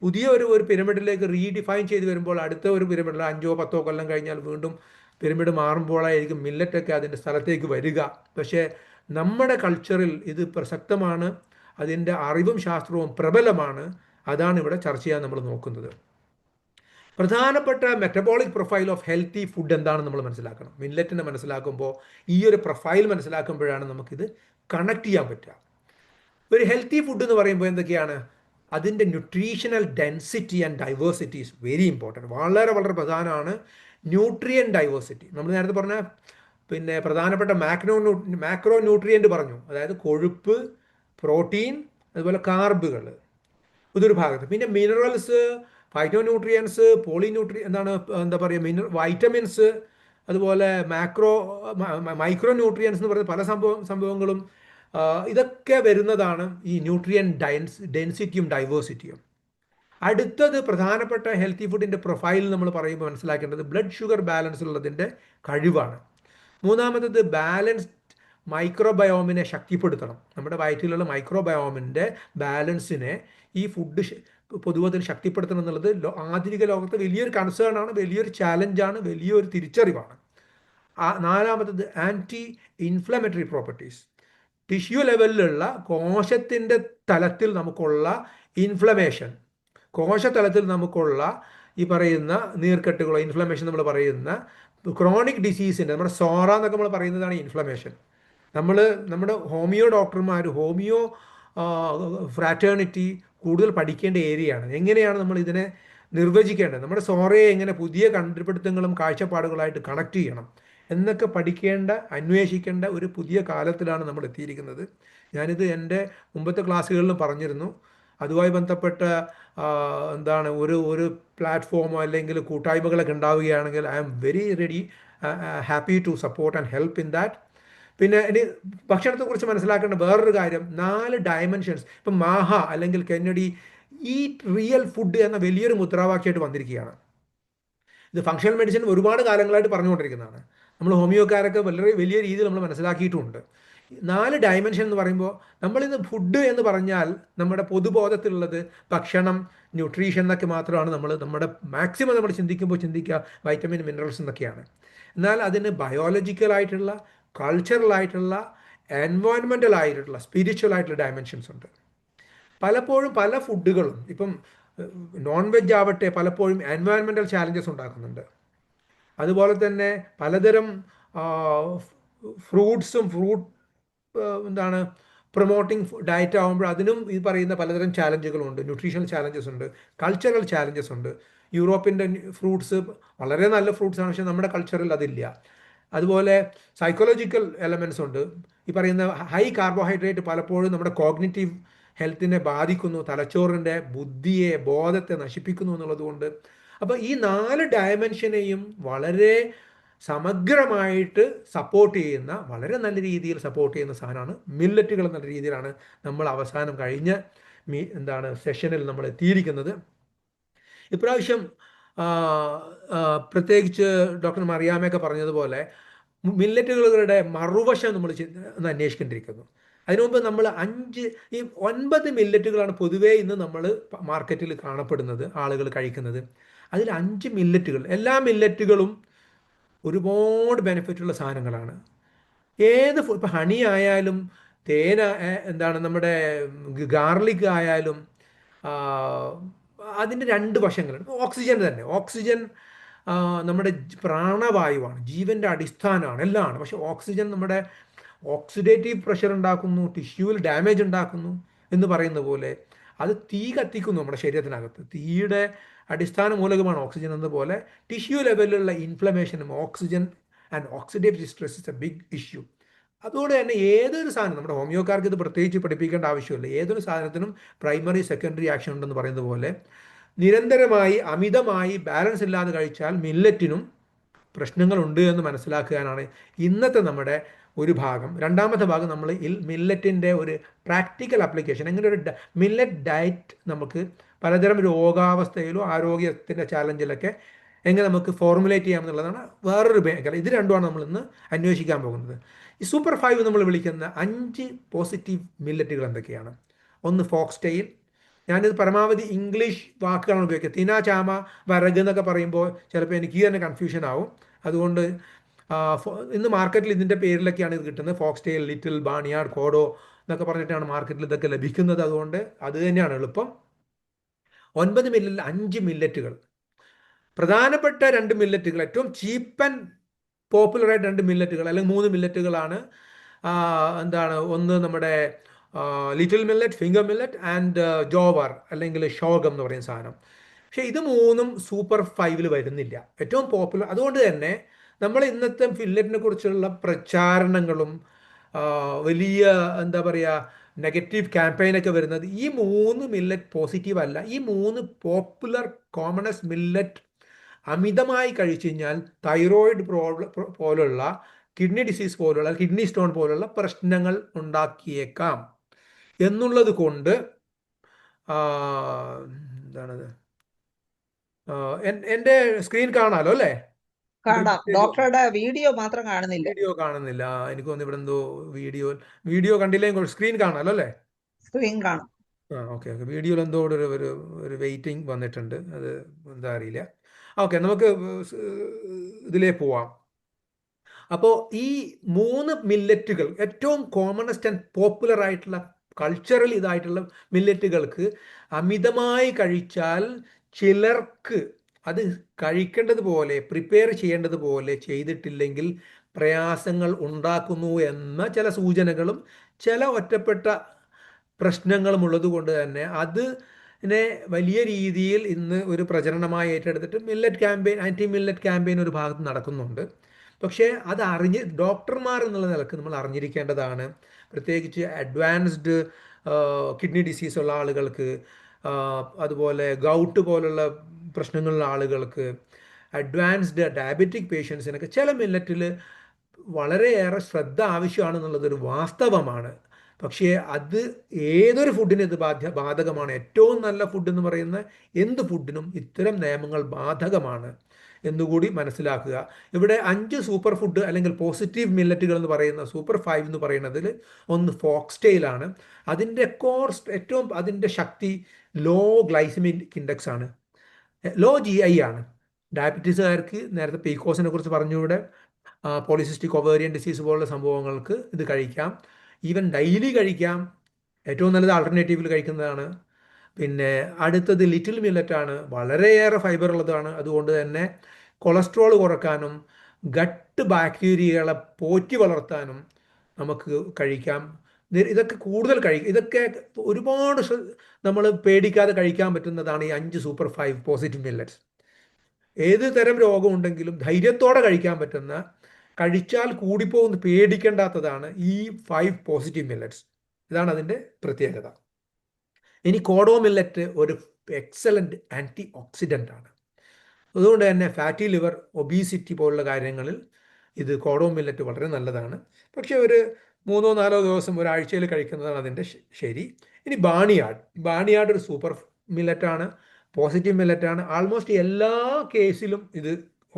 പുതിയ ഒരു പിരമിഡിലേക്ക് റീഡിഫൈൻ ചെയ്ത് വരുമ്പോൾ അടുത്ത ഒരു പിരമിഡിൽ 5-10 കൊല്ലം കഴിഞ്ഞാൽ വീണ്ടും പിരമിഡ് മാറുമ്പോഴായിരിക്കും മില്ലറ്റൊക്കെ അതിൻ്റെ സ്ഥലത്തേക്ക് വരിക. പക്ഷേ നമ്മുടെ കൾച്ചറിൽ ഇത് പ്രസക്തമാണ്, അതിൻ്റെ അറിവും ശാസ്ത്രവും പ്രബലമാണ്. അതാണ് ഇവിടെ ചർച്ച ചെയ്യാൻ നമ്മൾ നോക്കുന്നത്. പ്രധാനപ്പെട്ട metabolic profile of healthy food എന്താണെന്ന് നമ്മൾ മനസ്സിലാക്കണം. മില്ലറ്റിനെ മനസ്സിലാക്കുമ്പോൾ ഈ ഒരു പ്രൊഫൈൽ മനസ്സിലാക്കുമ്പോഴാണ് നമുക്കിത് കണക്ട് ചെയ്യാൻ പറ്റുക. ഒരു ഹെൽത്തി ഫുഡ് എന്ന് പറയുമ്പോൾ എന്തൊക്കെയാണ്? അതിൻ്റെ nutritional density and diversity is very important. വളരെ വളരെ പ്രധാനമാണ് ന്യൂട്രിയൻ ഡൈവേഴ്സിറ്റി. നമ്മൾ നേരത്തെ പറഞ്ഞ പിന്നെ പ്രധാനപ്പെട്ട മാക്രോ ന്യൂട്രിയൻ്റ് പറഞ്ഞു, അതായത് കൊഴുപ്പ്, പ്രോട്ടീൻ, അതുപോലെ കാർബുകൾ, ഇതൊരു ഭാഗത്ത്. പിന്നെ മിനറൽസ്, ഫൈറ്റോ ന്യൂട്രിയൻസ്, എന്താ പറയുക, വൈറ്റമിൻസ്, അതുപോലെ മൈക്രോ ന്യൂട്രിയൻസ് എന്ന് പറയുന്ന പല സംഭവങ്ങളും ഇതൊക്കെ വരുന്നതാണ് ഈ ന്യൂട്രിയൻ ഡെൻസിറ്റിയും ഡൈവേഴ്സിറ്റിയും. അടുത്തത് പ്രധാനപ്പെട്ട ഹെൽത്തി ഫുഡിൻ്റെ പ്രൊഫൈൽ നമ്മൾ പറയുമ്പോൾ മനസ്സിലാക്കേണ്ടത് ബ്ലഡ് ഷുഗർ ബാലൻസ് ഉള്ളതിൻ്റെ കഴിവാണ്. മൂന്നാമത്തത് ബാലൻസ്ഡ് മൈക്രോബയോമിനെ ശക്തിപ്പെടുത്തണം. നമ്മുടെ വയറ്റിലുള്ള മൈക്രോബയോമിൻ്റെ ബാലൻസിനെ ഈ ഫുഡ് പൊതുവതിൽ ശക്തിപ്പെടുത്തണം എന്നുള്ളത് ആധുനിക ലോകത്ത് വലിയൊരു കൺസേൺ ആണ്, വലിയൊരു ചാലഞ്ചാണ്, വലിയൊരു തിരിച്ചറിവാണ്. നാലാമത്തത് ആൻറ്റി ഇൻഫ്ലമേറ്ററി പ്രോപ്പർട്ടീസ്. ടിഷ്യൂ ലെവലിലുള്ള കോശത്തിൻ്റെ തലത്തിൽ നമുക്കുള്ള ഇൻഫ്ലമേഷൻ, കോശതലത്തിൽ നമുക്കുള്ള ഈ പറയുന്ന നീർക്കെട്ടുകളോ ഇൻഫ്ലമേഷൻ, നമ്മൾ പറയുന്ന ക്രോണിക് ഡിസീസിൻ്റെ, നമ്മുടെ സോറ എന്നൊക്കെ നമ്മൾ പറയുന്നതാണ് ഇൻഫ്ലമേഷൻ. നമ്മുടെ ഹോമിയോ ഡോക്ടർമാർ, ഹോമിയോ ഫ്രാറ്റേണിറ്റി കൂടുതൽ പഠിക്കേണ്ട ഏരിയയാണ്. എങ്ങനെയാണ് നമ്മൾ ഇതിനെ നിർവചിക്കേണ്ടത്, നമ്മുടെ സോറയെ എങ്ങനെ പുതിയ കണ്ടുപിടുത്തങ്ങളും കാഴ്ചപ്പാടുകളായിട്ട് കണക്ട് ചെയ്യണം എന്നൊക്കെ പഠിക്കേണ്ട, അന്വേഷിക്കേണ്ട ഒരു പുതിയ കാലത്തിലാണ് നമ്മൾ എത്തിയിരിക്കുന്നത്. ഞാനിത് എൻ്റെ മുമ്പത്തെ ക്ലാസ്സുകളിലും പറഞ്ഞിരുന്നു. അതുമായി ബന്ധപ്പെട്ട ഒരു പ്ലാറ്റ്ഫോമോ അല്ലെങ്കിൽ കൂട്ടായ്മകളൊക്കെ ഉണ്ടാവുകയാണെങ്കിൽ I am very ready, happy to support and help in that. പിന്നെ ഇനി ഭക്ഷണത്തെക്കുറിച്ച് മനസ്സിലാക്കേണ്ട വേറൊരു കാര്യം, 4 ഡയമെൻഷൻസ്. ഇപ്പം മാഹ അല്ലെങ്കിൽ കെന്നഡി ഈറ്റ് റിയൽ ഫുഡ് എന്ന വലിയൊരു മുദ്രാവാക്യമായിട്ട് വന്നിരിക്കുകയാണ്. ഇത് ഫങ്ഷണൽ മെഡിസിൻ ഒരുപാട് കാലങ്ങളായിട്ട് പറഞ്ഞുകൊണ്ടിരിക്കുന്നതാണ്. നമ്മൾ ഹോമിയോക്കാരൊക്കെ വളരെ വലിയ രീതിയിൽ നമ്മൾ മനസ്സിലാക്കിയിട്ടുമുണ്ട്. 4 ഡയമെൻഷൻ എന്ന് പറയുമ്പോൾ നമ്മളിന്ന് ഫുഡ് എന്ന് പറഞ്ഞാൽ നമ്മുടെ പൊതുബോധത്തിലുള്ളത് ഭക്ഷണം, ന്യൂട്രീഷൻ എന്നൊക്കെ മാത്രമാണ് നമ്മുടെ മാക്സിമം നമ്മൾ ചിന്തിക്കുക വൈറ്റമിൻ, മിനറൽസ് എന്നൊക്കെയാണ്. എന്നാൽ അതിന് ബയോളജിക്കലായിട്ടുള്ള, കൾച്ചറലായിട്ടുള്ള, എൻവയോൺമെൻ്റൽ ആയിട്ടുള്ള, സ്പിരിച്വൽ ആയിട്ടുള്ള ഡയമെൻഷൻസ് ഉണ്ട്. പലപ്പോഴും പല ഫുഡുകളും, ഇപ്പം നോൺ വെജ് ആവട്ടെ, പലപ്പോഴും എൻവയോൺമെൻ്റൽ ചാലഞ്ചസ് ഉണ്ടാക്കുന്നുണ്ട്. അതുപോലെ തന്നെ പലതരം ഫ്രൂട്ട്സും പ്രൊമോട്ടിങ് ഡയറ്റ് ആകുമ്പോൾ അതിനും ഈ പറയുന്ന പലതരം ചാലഞ്ചുകളുണ്ട്. ന്യൂട്രീഷണൽ ചാലഞ്ചസ് ഉണ്ട്, കൾച്ചറൽ ചാലഞ്ചസ് ഉണ്ട്. യൂറോപ്പിൻ്റെ ഫ്രൂട്ട്സ് വളരെ നല്ല ഫ്രൂട്ട്സാണ്, പക്ഷേ നമ്മുടെ കൾച്ചറിൽ അതില്ല. അതുപോലെ സൈക്കോളജിക്കൽ എലമെൻറ്റ്സ് ഉണ്ട്. ഈ പറയുന്ന ഹൈ കാർബോഹൈഡ്രേറ്റ് പലപ്പോഴും നമ്മുടെ കോഗ്നിറ്റീവ് ഹെൽത്തിനെ ബാധിക്കുന്നു, തലച്ചോറിൻ്റെ ബുദ്ധിയെ, ബോധത്തെ നശിപ്പിക്കുന്നു എന്നുള്ളതുകൊണ്ട്. അപ്പോൾ ഈ 4 ഡയമെൻഷനെയും വളരെ സമഗ്രമായിട്ട് സപ്പോർട്ട് ചെയ്യുന്ന, വളരെ നല്ല രീതിയിൽ സപ്പോർട്ട് ചെയ്യുന്ന സാധനമാണ് മില്ലറ്റുകൾ എന്നുള്ള രീതിയിലാണ് നമ്മൾ അവസാനം കഴിഞ്ഞ സെഷനിൽ നമ്മൾ എത്തിയിരിക്കുന്നത്. ഇപ്രാവശ്യം പ്രത്യേകിച്ച് ഡോക്ടർ മറിയാമ്മയൊക്കെ പറഞ്ഞതുപോലെ മില്ലറ്റുകളുടെ മറുവശം നമ്മൾ ഒന്ന് അന്വേഷിക്കേണ്ടിയിരിക്കുന്നു. അതിനു മുമ്പ് നമ്മൾ 9 മില്ലറ്റുകളാണ് പൊതുവേ ഇന്ന് നമ്മൾ മാർക്കറ്റിൽ കാണപ്പെടുന്നത്, ആളുകൾ കഴിക്കുന്നത്. അതിൽ 5 മില്ലറ്റുകൾ, എല്ലാ മില്ലറ്റുകളും ഒരുപാട് ബെനിഫിറ്റുള്ള സാധനങ്ങളാണ്. ഇപ്പോൾ ഹണി ആയാലും, തേന, നമ്മുടെ ഗാർലിക് ആയാലും, അതിൻ്റെ 2 വശങ്ങളുണ്ട്. ഓക്സിജൻ തന്നെ, ഓക്സിജൻ നമ്മുടെ പ്രാണവായുവാണ്, ജീവൻ്റെ അടിസ്ഥാനമാണ്, എല്ലാമാണ്. പക്ഷെ ഓക്സിജൻ നമ്മുടെ ഓക്സിഡേറ്റീവ് പ്രഷർ ഉണ്ടാക്കുന്നു, ടിഷ്യൂവിൽ ഡാമേജ് ഉണ്ടാക്കുന്നു എന്ന് പറയുന്ന പോലെ അത് തീ കത്തിക്കുന്നു നമ്മുടെ ശരീരത്തിനകത്ത്. തീയുടെ അടിസ്ഥാന മൂലകമാണ് ഓക്സിജൻ എന്നതുപോലെ ടിഷ്യൂ ലെവലിലുള്ള ഇൻഫ്ലമേഷനും oxygen and oxidative stress is a big issue. അതുകൊണ്ട് തന്നെ ഏതൊരു സാധനം, നമ്മുടെ ഹോമിയോക്കാർക്ക് ഇത് പ്രത്യേകിച്ച് പഠിപ്പിക്കേണ്ട ആവശ്യമില്ല, ഏതൊരു സാധനത്തിനും പ്രൈമറി സെക്കൻഡറി ആക്ഷൻ ഉണ്ടെന്ന് പറയുന്നത് പോലെ നിരന്തരമായി അമിതമായി ബാലൻസ് ഇല്ലാതെ കഴിച്ചാൽ മില്ലറ്റിനും പ്രശ്നങ്ങളുണ്ട് എന്ന് മനസ്സിലാക്കാനാണ് ഇന്നത്തെ നമ്മുടെ ഒരു ഭാഗം. രണ്ടാമത്തെ ഭാഗം നമ്മൾ മില്ലറ്റിൻ്റെ ഒരു പ്രാക്ടിക്കൽ ആപ്ലിക്കേഷൻ, എങ്ങനെ ഒരു മില്ലറ്റ് ഡയറ്റ് നമുക്ക് പലതരം രോഗാവസ്ഥയിലോ ആരോഗ്യത്തിൻ്റെ ചാലഞ്ചിലൊക്കെ എങ്ങനെ നമുക്ക് ഫോർമുലേറ്റ് ചെയ്യാമെന്നുള്ളതാണ് വേറൊരു മേഖല. ഇത് രണ്ടുമാണ് നമ്മൾ ഇന്ന് അന്വേഷിക്കാൻ പോകുന്നത്. ഈ സൂപ്പർ 5 നമ്മൾ വിളിക്കുന്ന 5 പോസിറ്റീവ് മില്ലറ്റുകൾ എന്തൊക്കെയാണ്? ഒന്ന് ഫോക്സ്ടെയിൽ. ഞാനിത് പരമാവധി ഇംഗ്ലീഷ് വാക്കുകളാണ് ഉപയോഗിക്കുക. തിന, ചാമ, വരക് എന്നൊക്കെ പറയുമ്പോൾ ചിലപ്പോൾ എനിക്ക് തന്നെ കൺഫ്യൂഷൻ ആവും. അതുകൊണ്ട് ഇന്ന് മാർക്കറ്റിൽ ഇതിൻ്റെ പേരിലൊക്കെയാണ് ഇത് കിട്ടുന്നത്. ഫോക്സ്ടെയിൽ, ലിറ്റിൽ, ബാണിയാർഡ്, കോഡോ എന്നൊക്കെ പറഞ്ഞിട്ടാണ് മാർക്കറ്റിൽ ഇതൊക്കെ ലഭിക്കുന്നത്. അതുകൊണ്ട് അത് തന്നെയാണ് എളുപ്പം. 9 മില്ലറ്റിൽ 5 മില്ലറ്റുകൾ. പ്രധാനപ്പെട്ട 2 മില്ലറ്റുകൾ, ഏറ്റവും ചീപ്പ് ആൻഡ് പോപ്പുലറായിട്ട് 2 മില്ലറ്റുകൾ അല്ലെങ്കിൽ 3 മില്ലറ്റുകളാണ്. എന്താണ്, ഒന്ന് നമ്മുടെ little millet, finger millet and jowar അല്ലെങ്കിൽ ഷോഗം എന്ന് പറയുന്ന സാധനം. പക്ഷെ ഇത് മൂന്നും സൂപ്പർ 5-ൽ വരുന്നില്ല, ഏറ്റവും പോപ്പുലർ. അതുകൊണ്ട് തന്നെ നമ്മൾ ഇന്നത്തെ മില്ലറ്റിനെ കുറിച്ചുള്ള പ്രചാരണങ്ങളും വലിയ എന്താ പറയുക നെഗറ്റീവ് ക്യാമ്പയിനൊക്കെ വരുന്നത് ഈ 3 മില്ലറ്റ് പോസിറ്റീവ് അല്ല. ഈ 3 പോപ്പുലർ കോമണസ്റ്റ് മില്ലറ്റ് അമിതമായി കഴിച്ചു കഴിഞ്ഞാൽ തൈറോയിഡ് പോലുള്ള, കിഡ്നി ഡിസീസ് പോലുള്ള, കിഡ്നി സ്റ്റോൺ പോലുള്ള പ്രശ്നങ്ങൾ ഉണ്ടാക്കിയേക്കാം എന്നുള്ളത് കൊണ്ട് എന്താണത്, എൻ്റെ സ്ക്രീൻ കാണാലോ അല്ലേ? കാണാം. ഡോക്ടറുടെ വീഡിയോ മാത്രം കാണുന്നില്ല. വീഡിയോ കാണുന്നില്ല. എനിക്ക് തോന്നുന്നു ഇവിടെ എന്തോ വീഡിയോ കണ്ടില്ലെങ്കിൽ സ്ക്രീൻ കാണാലോ അല്ലേ? സ്ക്രീൻ കാണും. ഓക്കെ. വീഡിയോയിൽ എന്തോ ഒരു വെയിറ്റിംഗ് വന്നിട്ടുണ്ട്, അത് എന്താ അറിയില്ല. ഓക്കെ, നമുക്ക് ഇതിലേ പോവാം. അപ്പോൾ ഈ 3 മില്ലറ്റുകൾ ഏറ്റവും കോമണസ്റ്റ് ആൻഡ് പോപ്പുലർ ആയിട്ടുള്ള കൾച്ചറൽ ഇതായിട്ടുള്ള മില്ലറ്റുകൾക്ക് അമിതമായി കഴിച്ചാൽ ചിലർക്ക് അത് കഴിക്കേണ്ടതുപോലെ പ്രിപ്പയർ ചെയ്യേണ്ടതുപോലെ ചെയ്തിട്ടില്ലെങ്കിൽ പ്രയാസങ്ങൾ ഉണ്ടാക്കുന്നു എന്ന ചില സൂചനകളും ചില ഒറ്റപ്പെട്ട പ്രശ്നങ്ങളും ഉള്ളത് കൊണ്ട് തന്നെ അതിനെ വലിയ രീതിയിൽ ഇന്ന് ഒരു പ്രചരണമായി ഏറ്റെടുത്തിട്ട് millet campaign, anti millet campaign ഒരു ഭാഗത്ത് നടക്കുന്നുണ്ട്. പക്ഷേ അത് ഡോക്ടർമാർ എന്നുള്ള നിലക്ക് നമ്മൾ അറിഞ്ഞിരിക്കേണ്ടതാണ്. പ്രത്യേകിച്ച് അഡ്വാൻസ്ഡ് കിഡ്നി ഡിസീസ് ഉള്ള ആളുകൾക്ക്, അതുപോലെ ഗൗട്ട് പോലുള്ള പ്രശ്നങ്ങളുള്ള ആളുകൾക്ക്, അഡ്വാൻസ്ഡ് ഡയബറ്റിക് പേഷ്യൻസിനൊക്കെ ചില മില്ലറ്റിൽ വളരെയേറെ ശ്രദ്ധ ആവശ്യമാണെന്നുള്ളതൊരു വാസ്തവമാണ്. പക്ഷേ അത് ഏതൊരു ഫുഡിനും ഇത് ബാധകമാണ്. ഏറ്റവും നല്ല ഫുഡ് എന്ന് പറയുന്ന എന്ത് ഫുഡിനും ഇത്തരം നിയമങ്ങൾ ബാധകമാണ് എന്നുകൂടി മനസ്സിലാക്കുക. ഇവിടെ 5 സൂപ്പർ ഫുഡ് അല്ലെങ്കിൽ പോസിറ്റീവ് മില്ലറ്റുകൾ എന്ന് പറയുന്ന സൂപ്പർ 5 എന്ന് പറയുന്നതിൽ ഒന്ന് ഫോക്സ്ടെയിലാണ്. അതിൻ്റെ ഏറ്റവും അതിൻ്റെ ശക്തി ലോ ഗ്ലൈസമിക് ഇൻഡെക്സ് ആണ്, ലോ GI ആണ്. ഡയബറ്റീസുകാർക്ക് നേരത്തെ പീക്കോസിനെ കുറിച്ച് പറഞ്ഞുകൂടെ, പോളിസിസ്റ്റിക് ഒവേറിയൻ ഡിസീസ് പോലുള്ള സംഭവങ്ങൾക്ക് ഇത് കഴിക്കാം. ഈവൻ ഡെയിലി കഴിക്കാം. ഏറ്റവും നല്ലത് ആൾട്ടർനേറ്റീവിൽ കഴിക്കുന്നതാണ്. പിന്നെ അടുത്തത് ലിറ്റിൽ മില്ലറ്റാണ്, വളരെയേറെ ഫൈബർ ഉള്ളതാണ്. അതുകൊണ്ട് തന്നെ കൊളസ്ട്രോൾ കുറക്കാനും ഗട്ട് ബാക്ടീരിയകളെ പോറ്റി വളർത്താനും നമുക്ക് കഴിക്കാം. ഇതൊക്കെ കൂടുതൽ ഇതൊക്കെ ഒരുപാട് നമ്മൾ പേടിക്കാതെ കഴിക്കാൻ പറ്റുന്നതാണ് ഈ 5 സൂപ്പർ 5 പോസിറ്റീവ് മില്ലറ്റ്സ്. ഏത് തരം രോഗം ഉണ്ടെങ്കിലും ധൈര്യത്തോടെ കഴിക്കാൻ പറ്റുന്ന, കഴിച്ചാൽ കൂടിപ്പോകുന്ന പേടിക്കേണ്ടാത്തതാണ് ഈ 5 പോസിറ്റീവ് മില്ലറ്റ്സ്. ഇതാണ് അതിൻ്റെ പ്രത്യേകത. ഇനി കോഡോ മില്ലറ്റ് ഒരു എക്സലൻറ്റ് ആൻറ്റി ഓക്സിഡൻ്റ് ആണ്. അതുകൊണ്ട് തന്നെ ഫാറ്റി ലിവർ, ഒബീസിറ്റി പോലുള്ള കാര്യങ്ങളിൽ ഇത് കോഡോ മില്ലറ്റ് വളരെ നല്ലതാണ്. പക്ഷേ ഒരു 3-4 ദിവസം ഒരാഴ്ചയിൽ കഴിക്കുന്നതാണ് അതിൻ്റെ ശരി. ഇനി ബാണിയാഡ് ഒരു സൂപ്പർ മില്ലറ്റാണ്, പോസിറ്റീവ് മില്ലറ്റാണ്. ആൾമോസ്റ്റ് എല്ലാ കേസിലും ഇത്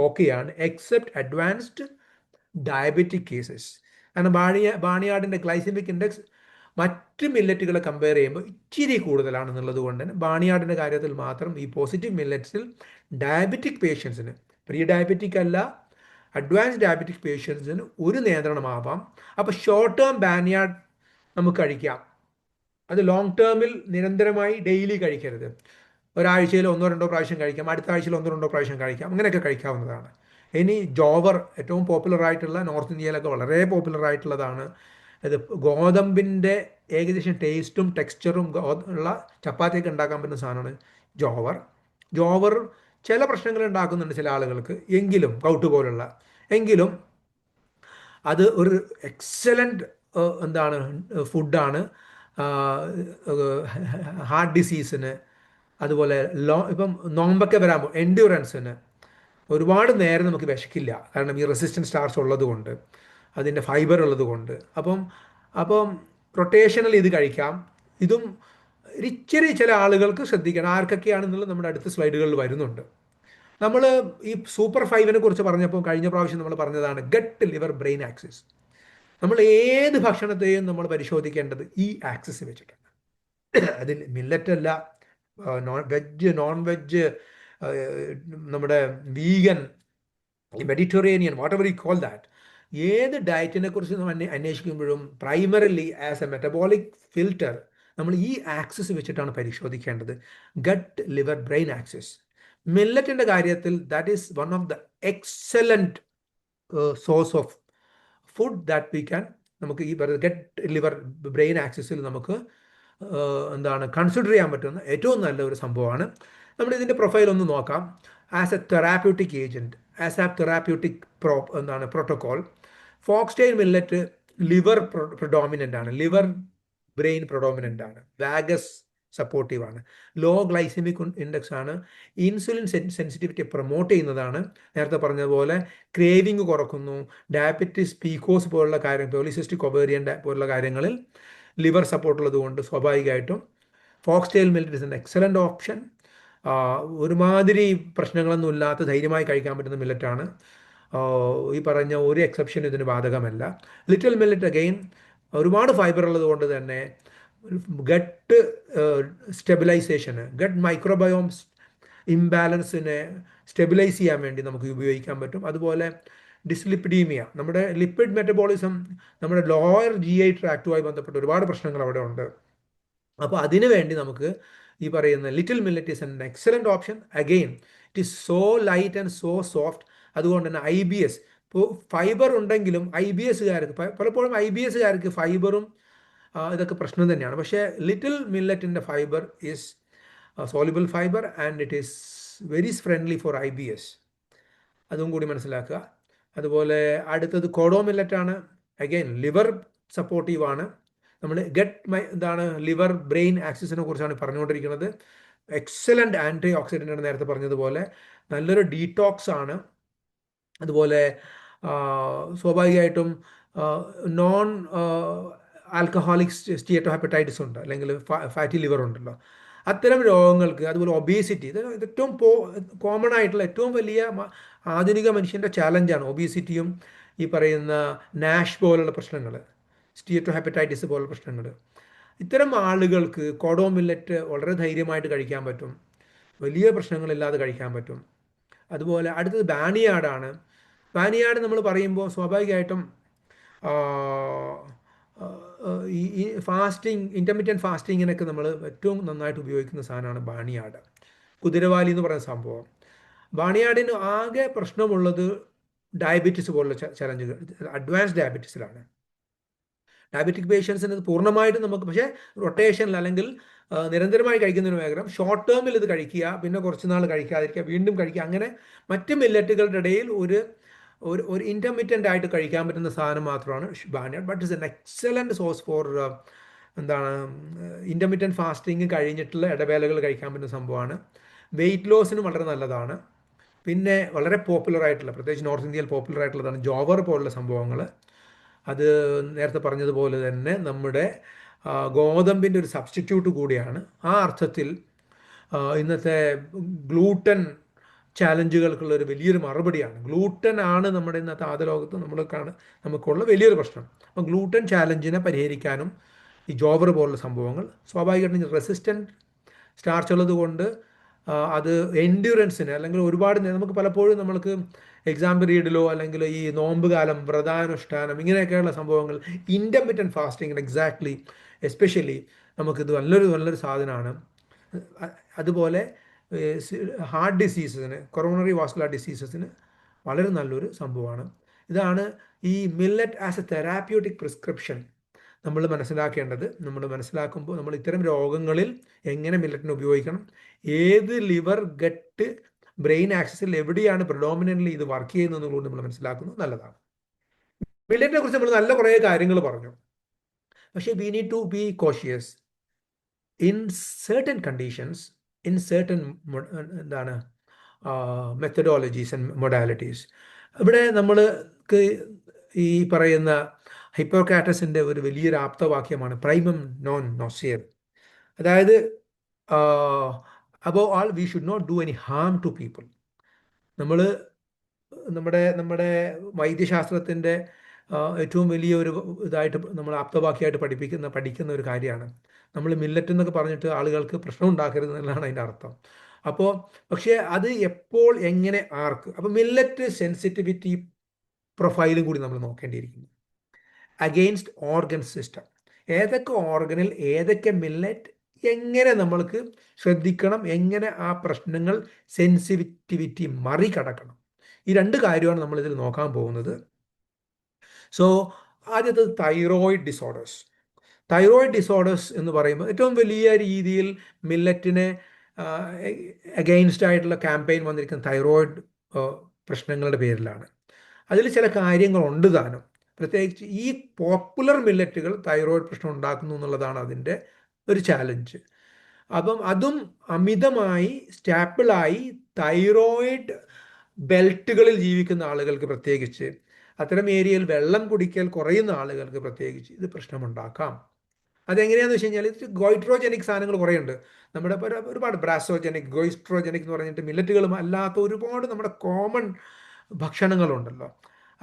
ഓക്കെയാണ്, എക്സെപ്റ്റ് അഡ്വാൻസ്ഡ് ഡയബറ്റിക് കേസസ്. കാരണം ബാണിയാഡിൻ്റെ ഗ്ലൈസമിക് ഇൻഡെക്സ് മറ്റ് മില്ലറ്റുകളെ കമ്പയർ ചെയ്യുമ്പോൾ ഇച്ചിരി കൂടുതലാണെന്നുള്ളത് കൊണ്ട് തന്നെ ബാണിയാഡിൻ്റെ കാര്യത്തിൽ മാത്രം ഈ പോസിറ്റീവ് മില്ലറ്റ്സിൽ ഡയബറ്റിക് പേഷ്യൻസിന്, പ്രീ ഡയബറ്റിക് അല്ല അഡ്വാൻസ് ഡയബറ്റിക് പേഷ്യൻസിന് ഒരു നിയന്ത്രണമാവാം. അപ്പോൾ ഷോർട്ട് ടേം ബാനിയാഡ് നമുക്ക് കഴിക്കാം. അത് ലോങ് ടേമിൽ നിരന്തരമായി ഡെയിലി കഴിക്കരുത്. ഒരാഴ്ചയിൽ 1-2 പ്രാവശ്യം കഴിക്കാം, അടുത്ത ആഴ്ചയിൽ 1-2 പ്രാവശ്യം കഴിക്കാം, അങ്ങനെയൊക്കെ കഴിക്കാവുന്നതാണ്. ഇനി ജോവർ ഏറ്റവും പോപ്പുലറായിട്ടുള്ള, നോർത്ത് ഇന്ത്യയിലൊക്കെ വളരെ പോപ്പുലറായിട്ടുള്ളതാണ്. ഇത് ഗോതമ്പിൻ്റെ ഏകദേശം ടേസ്റ്റും ടെക്സ്ചറും ഉള്ള ചപ്പാത്തിയൊക്കെ ഉണ്ടാക്കാൻ പറ്റുന്ന സാധനമാണ് ജോവർ. ചില പ്രശ്നങ്ങൾ ഉണ്ടാക്കുന്നുണ്ട് ചില ആളുകൾക്ക്, എങ്കിലും ഗൗട്ട് പോലുള്ള, എങ്കിലും അത് ഒരു എക്സലൻറ്റ് ഫുഡാണ്. ഹാർട്ട് ഡിസീസിന്, അതുപോലെ ഇപ്പം നോമ്പൊക്കെ വരാമ്പോൾ എൻഡ്യൂറൻസിന് ഒരുപാട് നേരം നമുക്ക് വിശക്കില്ല, കാരണം ഈ റെസിസ്റ്റൻറ്റ് സ്റ്റാർച്ച് ഉള്ളത് കൊണ്ട്, അതിൻ്റെ ഫൈബർ ഉള്ളത് കൊണ്ട്. അപ്പം റൊട്ടേഷണൽ ഇത് കഴിക്കാം. ഇതും ഇച്ചിരി ചില ആളുകൾക്ക് ശ്രദ്ധിക്കണം, ആർക്കൊക്കെയാണെന്നുള്ളത് നമ്മുടെ അടുത്ത സ്ലൈഡുകളിൽ വരുന്നുണ്ട്. നമ്മൾ ഈ സൂപ്പർ 5-നെ കുറിച്ച് പറഞ്ഞപ്പോൾ കഴിഞ്ഞ പ്രാവശ്യം നമ്മൾ പറഞ്ഞതാണ് ഗട്ട് ലിവർ ബ്രെയിൻ ആക്സിസ്. നമ്മൾ ഏത് ഭക്ഷണത്തെയും നമ്മൾ പരിശോധിക്കേണ്ടത് ഈ ആക്സിസ് വെച്ചിട്ടാണ്. അതിൽ മില്ലറ്റല്ല, നോൺ വെജ്, നമ്മുടെ vegan, Mediterranean, whatever you call that, ഏത് ഡയറ്റിനെ കുറിച്ച് നമ്മൾ അന്വേഷിക്കുമ്പോഴും primarily as a metabolic filter നമ്മൾ ഈ ആക്സിസ് വെച്ചിട്ടാണ് പരിശോധിക്കേണ്ടത്. Gut liver brain axis. മില്ലറ്റിൻ്റെ കാര്യത്തിൽ that is one of the excellent source of food that we can നമുക്ക് ഈ ഗെറ്റ് ലിവർ ബ്രെയിൻ ആക്സിസിൽ നമുക്ക് എന്താണ് കൺസിഡർ ചെയ്യാൻ പറ്റുന്ന ഏറ്റവും നല്ല ഒരു സംഭവമാണ്. നമ്മൾ ഇതിൻ്റെ പ്രൊഫൈൽ ഒന്ന് നോക്കാം. As a therapeutic agent, as a therapeutic protocol, foxtail millet liver predominant ആണ്, ലിവർ ബ്രെയിൻ പ്രൊഡോമിനൻ്റ് ആണ്, വാഗസ് സപ്പോർട്ടീവ് ആണ്, ലോ ഗ്ലൈസമിക് ഇൻഡെക്സ് ആണ്, ഇൻസുലിൻ സെൻസിറ്റിവിറ്റി പ്രൊമോട്ട് ചെയ്യുന്നതാണ്, നേരത്തെ പറഞ്ഞതുപോലെ ക്രേവിങ് കുറക്കുന്നു, ഡയബറ്റിസ് പീക്കോസ് പോലുള്ള കാര്യം, പോളിസിസ്റ്റിക് ഒവേറിയൻ പോലുള്ള കാര്യങ്ങളിൽ ലിവർ സപ്പോർട്ട് ഉള്ളതുകൊണ്ട് സ്വാഭാവികമായിട്ടും foxtail millet is an excellent option. ഒരുമാതിരി പ്രശ്നങ്ങളൊന്നും ഇല്ലാത്ത ധൈര്യമായി കഴിക്കാൻ പറ്റുന്ന മില്ലറ്റാണ്. ഈ പറഞ്ഞ ഒരു എക്സെപ്ഷൻ ഇതിന് ബാധകമല്ല. ലിറ്റിൽ മില്ലറ്റ് അഗെയിൻ ഒരുപാട് ഫൈബർ ഉള്ളത് കൊണ്ട് തന്നെ ഗട്ട് സ്റ്റെബിലൈസേഷന്, ഗട്ട് മൈക്രോബയോംസ് ഇംബാലൻസിനെ സ്റ്റെബിലൈസ് ചെയ്യാൻ വേണ്ടി നമുക്ക് ഉപയോഗിക്കാൻ പറ്റും. അതുപോലെ ഡിസ്ലിപ്പിഡീമിയ, നമ്മുടെ ലിപ്പിഡ് മെറ്റബോളിസം, നമ്മുടെ ലോയർ GI ട്രാക്റ്റുമായി ബന്ധപ്പെട്ട ഒരുപാട് പ്രശ്നങ്ങൾ അവിടെ ഉണ്ട്. അപ്പോൾ അതിനു വേണ്ടി നമുക്ക് ഈ പറയുന്ന little millet is N excellent option. Again it is so light and so soft. അതുകൊണ്ട് തന്നെ IBS, ഇപ്പോൾ ഫൈബർ ഉണ്ടെങ്കിലും IBSകാർക്ക് പലപ്പോഴും IBSകാർക്ക് ഫൈബറും ഇതൊക്കെ പ്രശ്നം തന്നെയാണ്. പക്ഷേ ലിറ്റിൽ മില്ലറ്റിൻ്റെ fibre is soluble fibre and it is very friendly for IBS. അതും കൂടി മനസ്സിലാക്കുക. അതുപോലെ അടുത്തത് കോഡോ മില്ലറ്റാണ്. Again liver സപ്പോർട്ടീവാണ്. നമ്മൾ എന്താണ് ലിവർ ബ്രെയിൻ ആക്സിസിനെ കുറിച്ചാണ് പറഞ്ഞുകൊണ്ടിരിക്കുന്നത്. എക്സലൻ്റ് ആൻറ്റി ഓക്സിഡൻ്റ് ആണ്, നേരത്തെ പറഞ്ഞതുപോലെ നല്ലൊരു ഡീടോക്സ് ആണ്. അതുപോലെ സ്വാഭാവികമായിട്ടും നോൺ ആൽക്കഹോളിക് സ്റ്റീറ്റോ ഹെപ്പറ്റൈറ്റിസ് ഉണ്ട്, അല്ലെങ്കിൽ ഫാറ്റി ലിവർ ഉണ്ടല്ലോ, അത്തരം രോഗങ്ങൾക്ക്. അതുപോലെ ഒബീസിറ്റി, ഇത് ഏറ്റവും കോമൺ ആയിട്ടുള്ള ഏറ്റവും വലിയ ആധുനിക മനുഷ്യൻ്റെ ചാലഞ്ചാണ് ഒബീസിറ്റിയും ഈ പറയുന്ന നാഷ് പോലുള്ള പ്രശ്നങ്ങൾ, സ്റ്റീറ്റോ ഹെപ്പറ്റൈറ്റിസ് പോലുള്ള പ്രശ്നങ്ങൾ. ഇത്തരം ആളുകൾക്ക് കോഡോ മില്ലറ്റ് വളരെ ധൈര്യമായിട്ട് കഴിക്കാൻ പറ്റും, വലിയ പ്രശ്നങ്ങളില്ലാതെ കഴിക്കാൻ പറ്റും. അതുപോലെ അടുത്തത് ബാനിയാടാണ്. ബാനിയാട് നമ്മൾ പറയുമ്പോൾ സ്വാഭാവികമായിട്ടും ഈ ഫാസ്റ്റിംഗ്, ഇൻ്റർമീഡിയറ്റ് ഫാസ്റ്റിങ്ങിനൊക്കെ നമ്മൾ ഏറ്റവും നന്നായിട്ട് ഉപയോഗിക്കുന്ന സാധനമാണ് ബാണിയാട്. കുതിരവാലി എന്ന് പറയുന്ന സംഭവം. ബാണിയാടിന് ആകെ പ്രശ്നമുള്ളത് ഡയബറ്റീസ് പോലുള്ള ചലഞ്ചുകൾ, അഡ്വാൻസ് ഡയബറ്റീസിലാണ്. ഡയബറ്റിക് പേഷ്യൻസിന് ഇത് പൂർണ്ണമായിട്ടും നമുക്ക്, പക്ഷേ റൊട്ടേഷനിൽ അല്ലെങ്കിൽ നിരന്തരമായി കഴിക്കുന്നതിന് പകരം ഷോർട്ട് ടേമിൽ ഇത് കഴിക്കുക, പിന്നെ കുറച്ച് നാൾ കഴിക്കാതിരിക്കുക, വീണ്ടും കഴിക്കുക, അങ്ങനെ മറ്റ് മില്ലറ്റുകളുടെ ഇടയിൽ ഒരു ഇൻ്റർമീഡിയൻ്റ് ആയിട്ട് കഴിക്കാൻ പറ്റുന്ന സാധനം മാത്രമാണ് ബാനിയാട്. But is an excellent source for എന്താണ് ഇൻ്റർമീഡിയൻറ്റ് ഫാസ്റ്റിംഗ് കഴിഞ്ഞിട്ടുള്ള ഇടവേളകൾ കഴിക്കാൻ പറ്റുന്ന സംഭവമാണ്. വെയിറ്റ് ലോസിനും വളരെ നല്ലതാണ്. പിന്നെ വളരെ പോപ്പുലറായിട്ടുള്ള, പ്രത്യേകിച്ച് നോർത്ത് ഇന്ത്യയിൽ പോപ്പുലറായിട്ടുള്ളതാണ് ജോവർ പോലുള്ള സംഭവങ്ങൾ. അത് നേരത്തെ പറഞ്ഞതുപോലെ തന്നെ നമ്മുടെ ഗോതമ്പിൻ്റെ ഒരു സബ്സ്റ്റിറ്റ്യൂട്ട് കൂടിയാണ്. ആ അർത്ഥത്തിൽ ഇന്നത്തെ ഗ്ലൂട്ടൻ ചാലഞ്ചുകൾക്കുള്ളൊരു വലിയൊരു മറുപടിയാണ്. ഗ്ലൂട്ടൻ ആണ് നമ്മുടെ ഇന്നത്തെ ആദ്യലോകത്ത് നമുക്കുള്ള വലിയൊരു പ്രശ്നം. അപ്പം ഗ്ലൂട്ടൻ ചാലഞ്ചിനെ പരിഹരിക്കാനും ഈ ജോവർ പോലുള്ള സംഭവങ്ങൾ, സ്വാഭാവികമായിട്ടും റെസിസ്റ്റൻറ്റ് സ്റ്റാർച്ച് ഉള്ളത് കൊണ്ട് അത് എൻഡ്യൂറൻസിന്, അല്ലെങ്കിൽ ഒരുപാട് നമുക്ക് പലപ്പോഴും നമ്മൾക്ക് എക്സാം പീരീഡിലോ അല്ലെങ്കിൽ ഈ നോമ്പ് കാലം, വ്രതാനുഷ്ഠാനം, ഇങ്ങനെയൊക്കെയുള്ള സംഭവങ്ങൾ ഇൻ്റർമീഡിയൻറ്റ് ഫാസ്റ്റിംഗ് എക്സാക്ട്ലി എസ്പെഷ്യലി നമുക്കിത് നല്ലൊരു സാധനമാണ്. അതുപോലെ ഹാർട്ട് ഡിസീസസിന്, കൊറോണറി വാസ്കുലർ ഡിസീസസിന് വളരെ നല്ലൊരു സംഭവമാണ്. ഇതാണ് ഈ millet as a therapeutic prescription നമ്മൾ മനസ്സിലാക്കേണ്ടത്. നമ്മൾ മനസ്സിലാക്കുമ്പോൾ നമ്മൾ ഇത്തരം രോഗങ്ങളിൽ എങ്ങനെ മില്ലറ്റിനെ ഉപയോഗിക്കണം, ഏത് ലിവർ ഗട്ട് ബ്രെയിൻ ആക്സിസിൽ എവിടെയാണ് പ്രിഡോമിനൻ്റ്ലി ഇത് വർക്ക് ചെയ്യുന്നതെന്നുള്ളത് നമ്മൾ മനസ്സിലാക്കുന്നത് നല്ലതാണ്. മില്ലറ്റിനെ കുറിച്ച് നമ്മൾ നല്ല കുറേ കാര്യങ്ങൾ പറഞ്ഞു. പക്ഷേ we need to be cautious in certain conditions, in certain എന്താണ് മെത്തഡോളജീസ് ആൻഡ് മൊഡാലിറ്റീസ്. ഇവിടെ നമ്മൾക്ക് ഈ പറയുന്ന ഹിപ്പോക്രാറ്റസിൻ്റെ ഒരു വലിയൊരു ആപ്തവാക്യമാണ് പ്രൈമം നോൺ നൊസിയർ. അതായത് above all we should not do any harm to people. നമ്മൾ നമ്മുടെ വൈദ്യശാസ്ത്രത്തിൻ്റെ ഏറ്റവും വലിയൊരു ഇതായിട്ട് നമ്മൾ ആപ്തവാക്യമായിട്ട് പഠിക്കുന്ന ഒരു കാര്യമാണ്. നമ്മൾ മില്ലറ്റ് എന്നൊക്കെ പറഞ്ഞിട്ട് ആളുകൾക്ക് പ്രശ്നം ഉണ്ടാക്കരുത് എന്നുള്ളതാണ് അതിൻ്റെ അർത്ഥം. അപ്പോൾ പക്ഷേ അത് എപ്പോൾ, എങ്ങനെ, ആർക്ക്. അപ്പോൾ മില്ലറ്റ് സെൻസിറ്റിവിറ്റി പ്രൊഫൈലും കൂടി നമ്മൾ നോക്കേണ്ടിയിരിക്കുന്നു. അഗെയിൻസ്റ്റ് ഓർഗൻ സിസ്റ്റം, ഏതൊക്കെ ഓർഗനിൽ ഏതൊക്കെ മില്ലറ്റ് എങ്ങനെ നമ്മൾക്ക് ശ്രദ്ധിക്കണം, എങ്ങനെ ആ പ്രശ്നങ്ങൾ സെൻസിറ്റിവിറ്റി മറികടക്കണം. ഈ രണ്ട് കാര്യമാണ് നമ്മളിതിൽ നോക്കാൻ പോകുന്നത്. സോ ആദ്യത്തത് തൈറോയിഡ് ഡിസോർഡേഴ്സ്. തൈറോയിഡ് ഡിസോർഡേഴ്സ് എന്ന് പറയുമ്പോൾ ഏറ്റവും വലിയ രീതിയിൽ മില്ലറ്റിനെ അഗെയിൻസ്റ്റ് ആയിട്ടുള്ള ക്യാമ്പയിൻ വന്നിരിക്കുന്ന തൈറോയിഡ് പ്രശ്നങ്ങളുടെ പേരിലാണ്. അതിൽ ചില കാര്യങ്ങളുണ്ട് താനും. പ്രത്യേകിച്ച് ഈ പോപ്പുലർ മില്ലറ്റുകൾ തൈറോയിഡ് പ്രശ്നം ഉണ്ടാക്കുന്നു എന്നുള്ളതാണ് അതിൻ്റെ ഒരു ചാലഞ്ച്. അപ്പം അതും അമിതമായി സ്റ്റാപ്പിളായി തൈറോയിഡ് ബെൽറ്റുകളിൽ ജീവിക്കുന്ന ആളുകൾക്ക്, പ്രത്യേകിച്ച് അത്തരം ഏരിയയിൽ വെള്ളം കുടിക്കൽ കുറയുന്ന ആളുകൾക്ക് പ്രത്യേകിച്ച് ഇത് പ്രശ്നമുണ്ടാക്കാം. അതെങ്ങനെയാണെന്ന് വെച്ച് കഴിഞ്ഞാൽ ഇത് ഗോയിട്രോജനിക് സാധനങ്ങൾ കുറേ ഉണ്ട്. നമ്മുടെ ഒരുപാട് ബ്രാസോജനിക്, ഗോയിസ്ട്രോജനിക് എന്ന് പറഞ്ഞിട്ട് മില്ലറ്റുകളും അല്ലാത്ത ഒരുപാട് നമ്മുടെ കോമൺ ഭക്ഷണങ്ങളുണ്ടല്ലോ.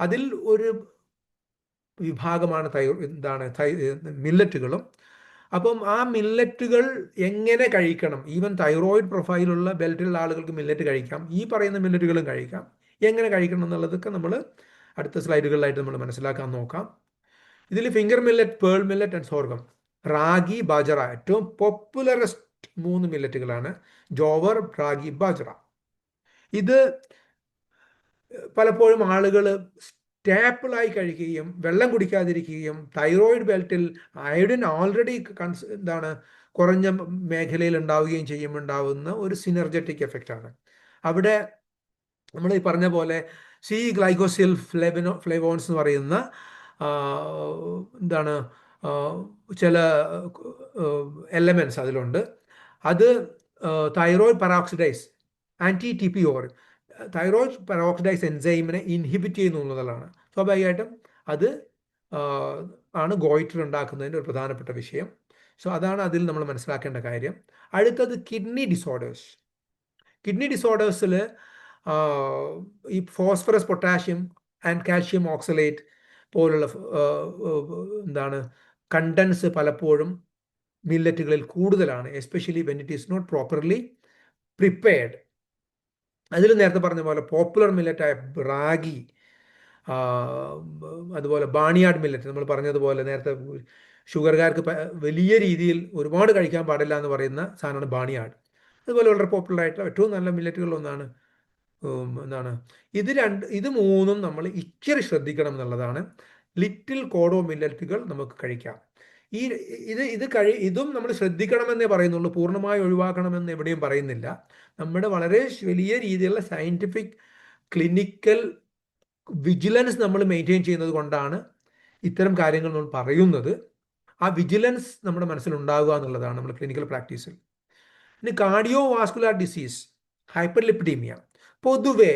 അതിൽ ഒരു വിഭാഗമാണ് മില്ലറ്റുകളും. അപ്പം ആ മില്ലറ്റുകൾ എങ്ങനെ കഴിക്കണം, ഈവൻ തൈറോയിഡ് പ്രൊഫൈലുള്ള ബെൽറ്റുള്ള ആളുകൾക്ക് മില്ലറ്റ് കഴിക്കാം, ഈ പറയുന്ന മില്ലറ്റുകളും കഴിക്കാം. എങ്ങനെ കഴിക്കണം എന്നുള്ളതൊക്കെ നമ്മൾ അടുത്ത സ്ലൈഡുകളിലായിട്ട് നമ്മൾ മനസ്സിലാക്കാൻ നോക്കാം. ഇതിൽ finger millet, pearl millet and sorghum, ragi, bajra ഏറ്റവും പോപ്പുലറസ്റ്റ് 3 മില്ലറ്റുകളാണ്. ജോവർ, റാഗി, ബാജറ. ഇത് പലപ്പോഴും ആളുകൾ സ്റ്റാപ്പിളായി കഴിക്കുകയും വെള്ളം കുടിക്കാതിരിക്കുകയും തൈറോയിഡ് ബെൽറ്റിൽ അയോഡിൻ ഓൾറെഡി കുറഞ്ഞ മേഖലയിൽ ഉണ്ടാവുകയും ചെയ്യുമ്പോണ്ടാവുന്ന ഒരു സിനർജറ്റിക് എഫക്റ്റാണ്. അവിടെ നമ്മൾ ഈ പറഞ്ഞ പോലെ ഗ്ലൈക്കോസിൽ ഫ്ലേവോൺസ് എന്ന് പറയുന്ന ചില എലമെൻറ്റ്സ് അതിലുണ്ട്. അത് thyroid peroxidase, anti TPOR, thyroid peroxidase എൻസൈമിനെ ഇൻഹിബിറ്റ് ചെയ്യുന്നു എന്നുള്ളതാണ്. സ്വാഭാവികമായിട്ടും അത് ആണ് ഗോയിറ്റർ ഉണ്ടാക്കുന്നതിൻ്റെ ഒരു പ്രധാനപ്പെട്ട വിഷയം. സോ അതാണ് അതിൽ നമ്മൾ മനസ്സിലാക്കേണ്ട കാര്യം. അടുത്തത് കിഡ്നി ഡിസോർഡേഴ്സ്. കിഡ്നി ഡിസോർഡേഴ്സിൽ ഈ phosphorus, potassium and calcium oxalate പോലുള്ള കണ്ടൻസ് പലപ്പോഴും മില്ലറ്റുകളിൽ കൂടുതലാണ്, especially when it is not properly prepared. അതിൽ നേരത്തെ പറഞ്ഞ പോലെ പോപ്പുലർ മില്ലറ്റായ റാഗി, അതുപോലെ ബാണിയാഡ് മില്ലറ്റ്, നമ്മൾ പറഞ്ഞതുപോലെ നേരത്തെ ഷുഗർകാർക്ക് വലിയ രീതിയിൽ ഒരുപാട് കഴിക്കാൻ പാടില്ല എന്ന് പറയുന്ന സാധനമാണ് ബാണിയാഡ്. അതുപോലെ വളരെ പോപ്പുലർ ആയിട്ടുള്ള ഏറ്റവും നല്ല മില്ലറ്റുകളൊന്നാണ് ഇത് മൂന്നും നമ്മൾ ഇച്ചിരി ശ്രദ്ധിക്കണം എന്നുള്ളതാണ്. ലിറ്റിൽ കോഡോ മില്ലറ്റുകൾ നമുക്ക് കഴിക്കാം. ഇതും നമ്മൾ ശ്രദ്ധിക്കണമെന്നേ പറയുന്നുള്ളൂ, പൂർണ്ണമായി ഒഴിവാക്കണമെന്ന് എവിടെയും പറയുന്നില്ല. നമ്മുടെ വളരെ വലിയ രീതിയിലുള്ള സയൻറ്റിഫിക് ക്ലിനിക്കൽ വിജിലൻസ് നമ്മൾ മെയിൻറ്റെയിൻ ചെയ്യുന്നത് കൊണ്ടാണ് ഇത്തരം കാര്യങ്ങൾ നമ്മൾ പറയുന്നത്. ആ വിജിലൻസ് നമ്മുടെ മനസ്സിലുണ്ടാകുക എന്നുള്ളതാണ് നമ്മൾ ക്ലിനിക്കൽ പ്രാക്ടീസിൽ. ഇനി കാർഡിയോ വാസ്കുലാർ ഡിസീസ്, ഹൈപ്പർലിപ്പിഡീമിയ. പൊതുവെ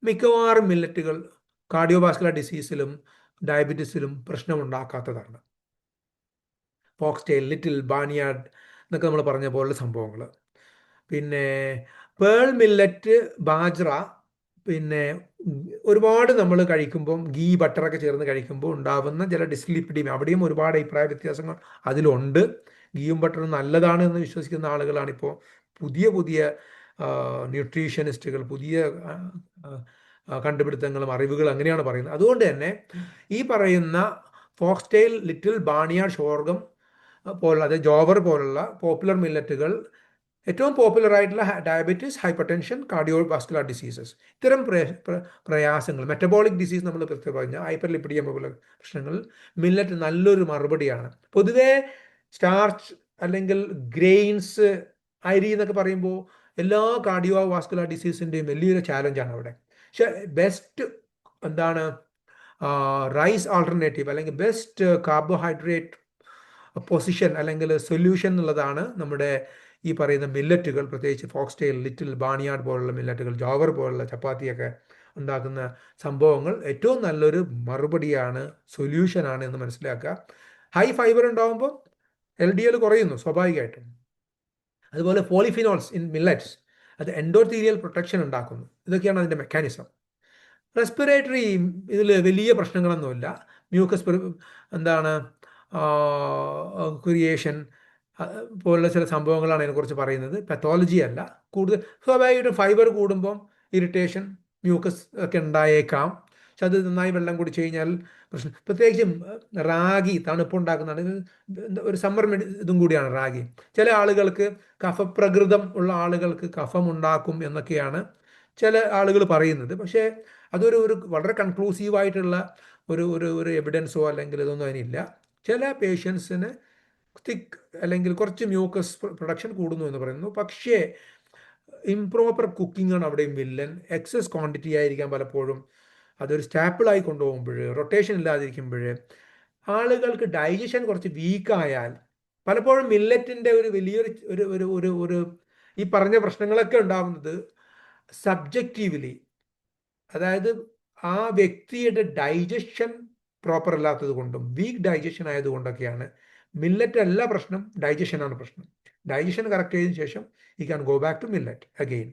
മിക്കവാറും മില്ലറ്റുകൾ കാർഡിയോ വാസ്കുലാർ ഡിസീസിലും ഡയബറ്റീസിലും പ്രശ്നമുണ്ടാക്കാത്തതാണ്. ഫോക്സ്ടെയിൽ, ലിറ്റിൽ, ബാണിയാഡ് എന്നൊക്കെ നമ്മൾ പറഞ്ഞ പോലുള്ള സംഭവങ്ങൾ. പിന്നെ പേൾ മില്ലറ്റ്, ബാജ്ര, പിന്നെ ഒരുപാട് നമ്മൾ കഴിക്കുമ്പം ഗീ, ബട്ടറൊക്കെ ചേർന്ന് കഴിക്കുമ്പോൾ ഉണ്ടാവുന്ന ചില ഡിസ്ലിപ്പിഡീമിയ, അവിടെയും ഒരുപാട് അഭിപ്രായ വ്യത്യാസങ്ങൾ അതിലുണ്ട്. ഗീയും ബട്ടറും നല്ലതാണ് എന്ന് വിശ്വസിക്കുന്ന ആളുകളാണിപ്പോൾ പുതിയ ന്യൂട്രീഷനിസ്റ്റുകൾ, പുതിയ കണ്ടുപിടുത്തങ്ങളും അറിവുകളും അങ്ങനെയാണ് പറയുന്നത്. അതുകൊണ്ട് തന്നെ ഈ പറയുന്ന ഫോക്സ്ടെയിൽ, ലിറ്റിൽ, ബാണിയാഡ്, ഷോർഗം പോലുള്ള, അതായത് ജോവർ പോലുള്ള പോപ്പുലർ മില്ലറ്റുകൾ ഏറ്റവും പോപ്പുലർ ആയിട്ടുള്ള diabetes, hypertension, cardio vascular diseases, ഇത്തരം പ്രയാസങ്ങൾ, മെറ്റബോളിക് ഡിസീസ് നമ്മൾ പ്രത്യേകം പറഞ്ഞ ഹൈപ്പർലിപ്പിഡിയം പോലുള്ള പ്രശ്നങ്ങളിൽ മില്ലറ്റ് നല്ലൊരു മറുപടിയാണ്. പൊതുവേ സ്റ്റാർച്ച് അല്ലെങ്കിൽ ഗ്രെയിൻസ്, അരി എന്നൊക്കെ പറയുമ്പോൾ എല്ലാ കാർഡിയോ വാസ്കുലാർ ഡിസീസിൻ്റെയും വലിയൊരു ചാലഞ്ചാണ് അവിടെ. പക്ഷെ ബെസ്റ്റ് റൈസ് ആൾട്ടർനേറ്റീവ് അല്ലെങ്കിൽ ബെസ്റ്റ് കാർബോഹൈഡ്രേറ്റ് പൊസിഷൻ അല്ലെങ്കിൽ സൊല്യൂഷൻ എന്നുള്ളതാണ് നമ്മുടെ ഈ പറയുന്ന മില്ലറ്റുകൾ, പ്രത്യേകിച്ച് ഫോക്സ്ടെയിൽ, ലിറ്റിൽ, ബാണിയാഡ് പോലുള്ള മില്ലറ്റുകൾ, ജോവർ പോലുള്ള ചപ്പാത്തിയൊക്കെ ഉണ്ടാക്കുന്ന സംഭവങ്ങൾ ഏറ്റവും നല്ലൊരു മറുപടിയാണ്, സൊല്യൂഷനാണ് എന്ന് മനസ്സിലാക്കുക. ഹൈ ഫൈബർ ഉണ്ടാകുമ്പോൾ LDL കുറയുന്നു സ്വാഭാവികമായിട്ടും. അതുപോലെ പോളിഫിനോൾസ് ഇൻ മില്ലറ്റ്സ്, അത് എൻഡോത്തീരിയൽ പ്രൊട്ടക്ഷൻ ഉണ്ടാക്കുന്നു. ഇതൊക്കെയാണ് അതിൻ്റെ മെക്കാനിസം. റെസ്പിറേറ്ററി ഇതിൽ വലിയ പ്രശ്നങ്ങളൊന്നുമില്ല. മ്യൂക്കസ് ക്രിയേഷൻ പോലുള്ള ചില സംഭവങ്ങളാണ് അതിനെക്കുറിച്ച് പറയുന്നത്. പത്തോളജി അല്ല. കൂടുതൽ സ്വാഭാവികമായിട്ടും ഫൈബർ കൂടുമ്പം ഇറിറ്റേഷൻ, മ്യൂക്കസ് ഒക്കെ ഉണ്ടായേക്കാം. പക്ഷെ അത് നന്നായി വെള്ളം കുടിച്ചു കഴിഞ്ഞാൽ പ്രശ്നം. പ്രത്യേകിച്ചും റാഗി തണുപ്പുണ്ടാക്കുന്നതാണ്. ഇത് ഒരു സമ്മർ ഇതും കൂടിയാണ് റാഗി. ചില ആളുകൾക്ക് കഫപ്രകൃതം ഉള്ള ആളുകൾക്ക് കഫം ഉണ്ടാക്കും എന്നൊക്കെയാണ് ചില ആളുകൾ പറയുന്നത്. പക്ഷേ അതൊരു വളരെ കൺക്ലൂസീവായിട്ടുള്ള ഒരു എവിഡൻസോ അല്ലെങ്കിൽ ഇതൊന്നും അതിനില്ല. ചില പേഷ്യൻസിന് തിക്ക് അല്ലെങ്കിൽ കുറച്ച് മ്യൂക്കസ് പ്രൊഡക്ഷൻ കൂടുന്നു എന്ന് പറയുന്നു. പക്ഷേ ഇംപ്രോപ്പർ കുക്കിംഗ് ആണ് അവിടെയും വില്ലൻ. എക്സസ് ക്വാണ്ടിറ്റി ആയിരിക്കാം പലപ്പോഴും. അതൊരു സ്റ്റാപ്പിളായി കൊണ്ടുപോകുമ്പോൾ, റൊട്ടേഷൻ ഇല്ലാതിരിക്കുമ്പോൾ, ആളുകൾക്ക് ഡൈജഷൻ കുറച്ച് വീക്കായാൽ പലപ്പോഴും മില്ലറ്റിൻ്റെ ഒരു വലിയൊരു ഒരു ഈ പറഞ്ഞ പ്രശ്നങ്ങളൊക്കെ ഉണ്ടാകുന്നത് സബ്ജക്റ്റീവ്ലി, അതായത് ആ വ്യക്തിയുടെ ഡൈജഷൻ പ്രോപ്പർ അല്ലാത്തത് കൊണ്ടും വീക്ക് ഡൈജഷൻ ആയതുകൊണ്ടൊക്കെയാണ്. മില്ലറ്റ് അല്ല പ്രശ്നം, ഡൈജഷനാണ് പ്രശ്നം. ഡൈജഷൻ കറക്റ്റ് ചെയ്തതിനു ശേഷം ഈ can go back to millet again.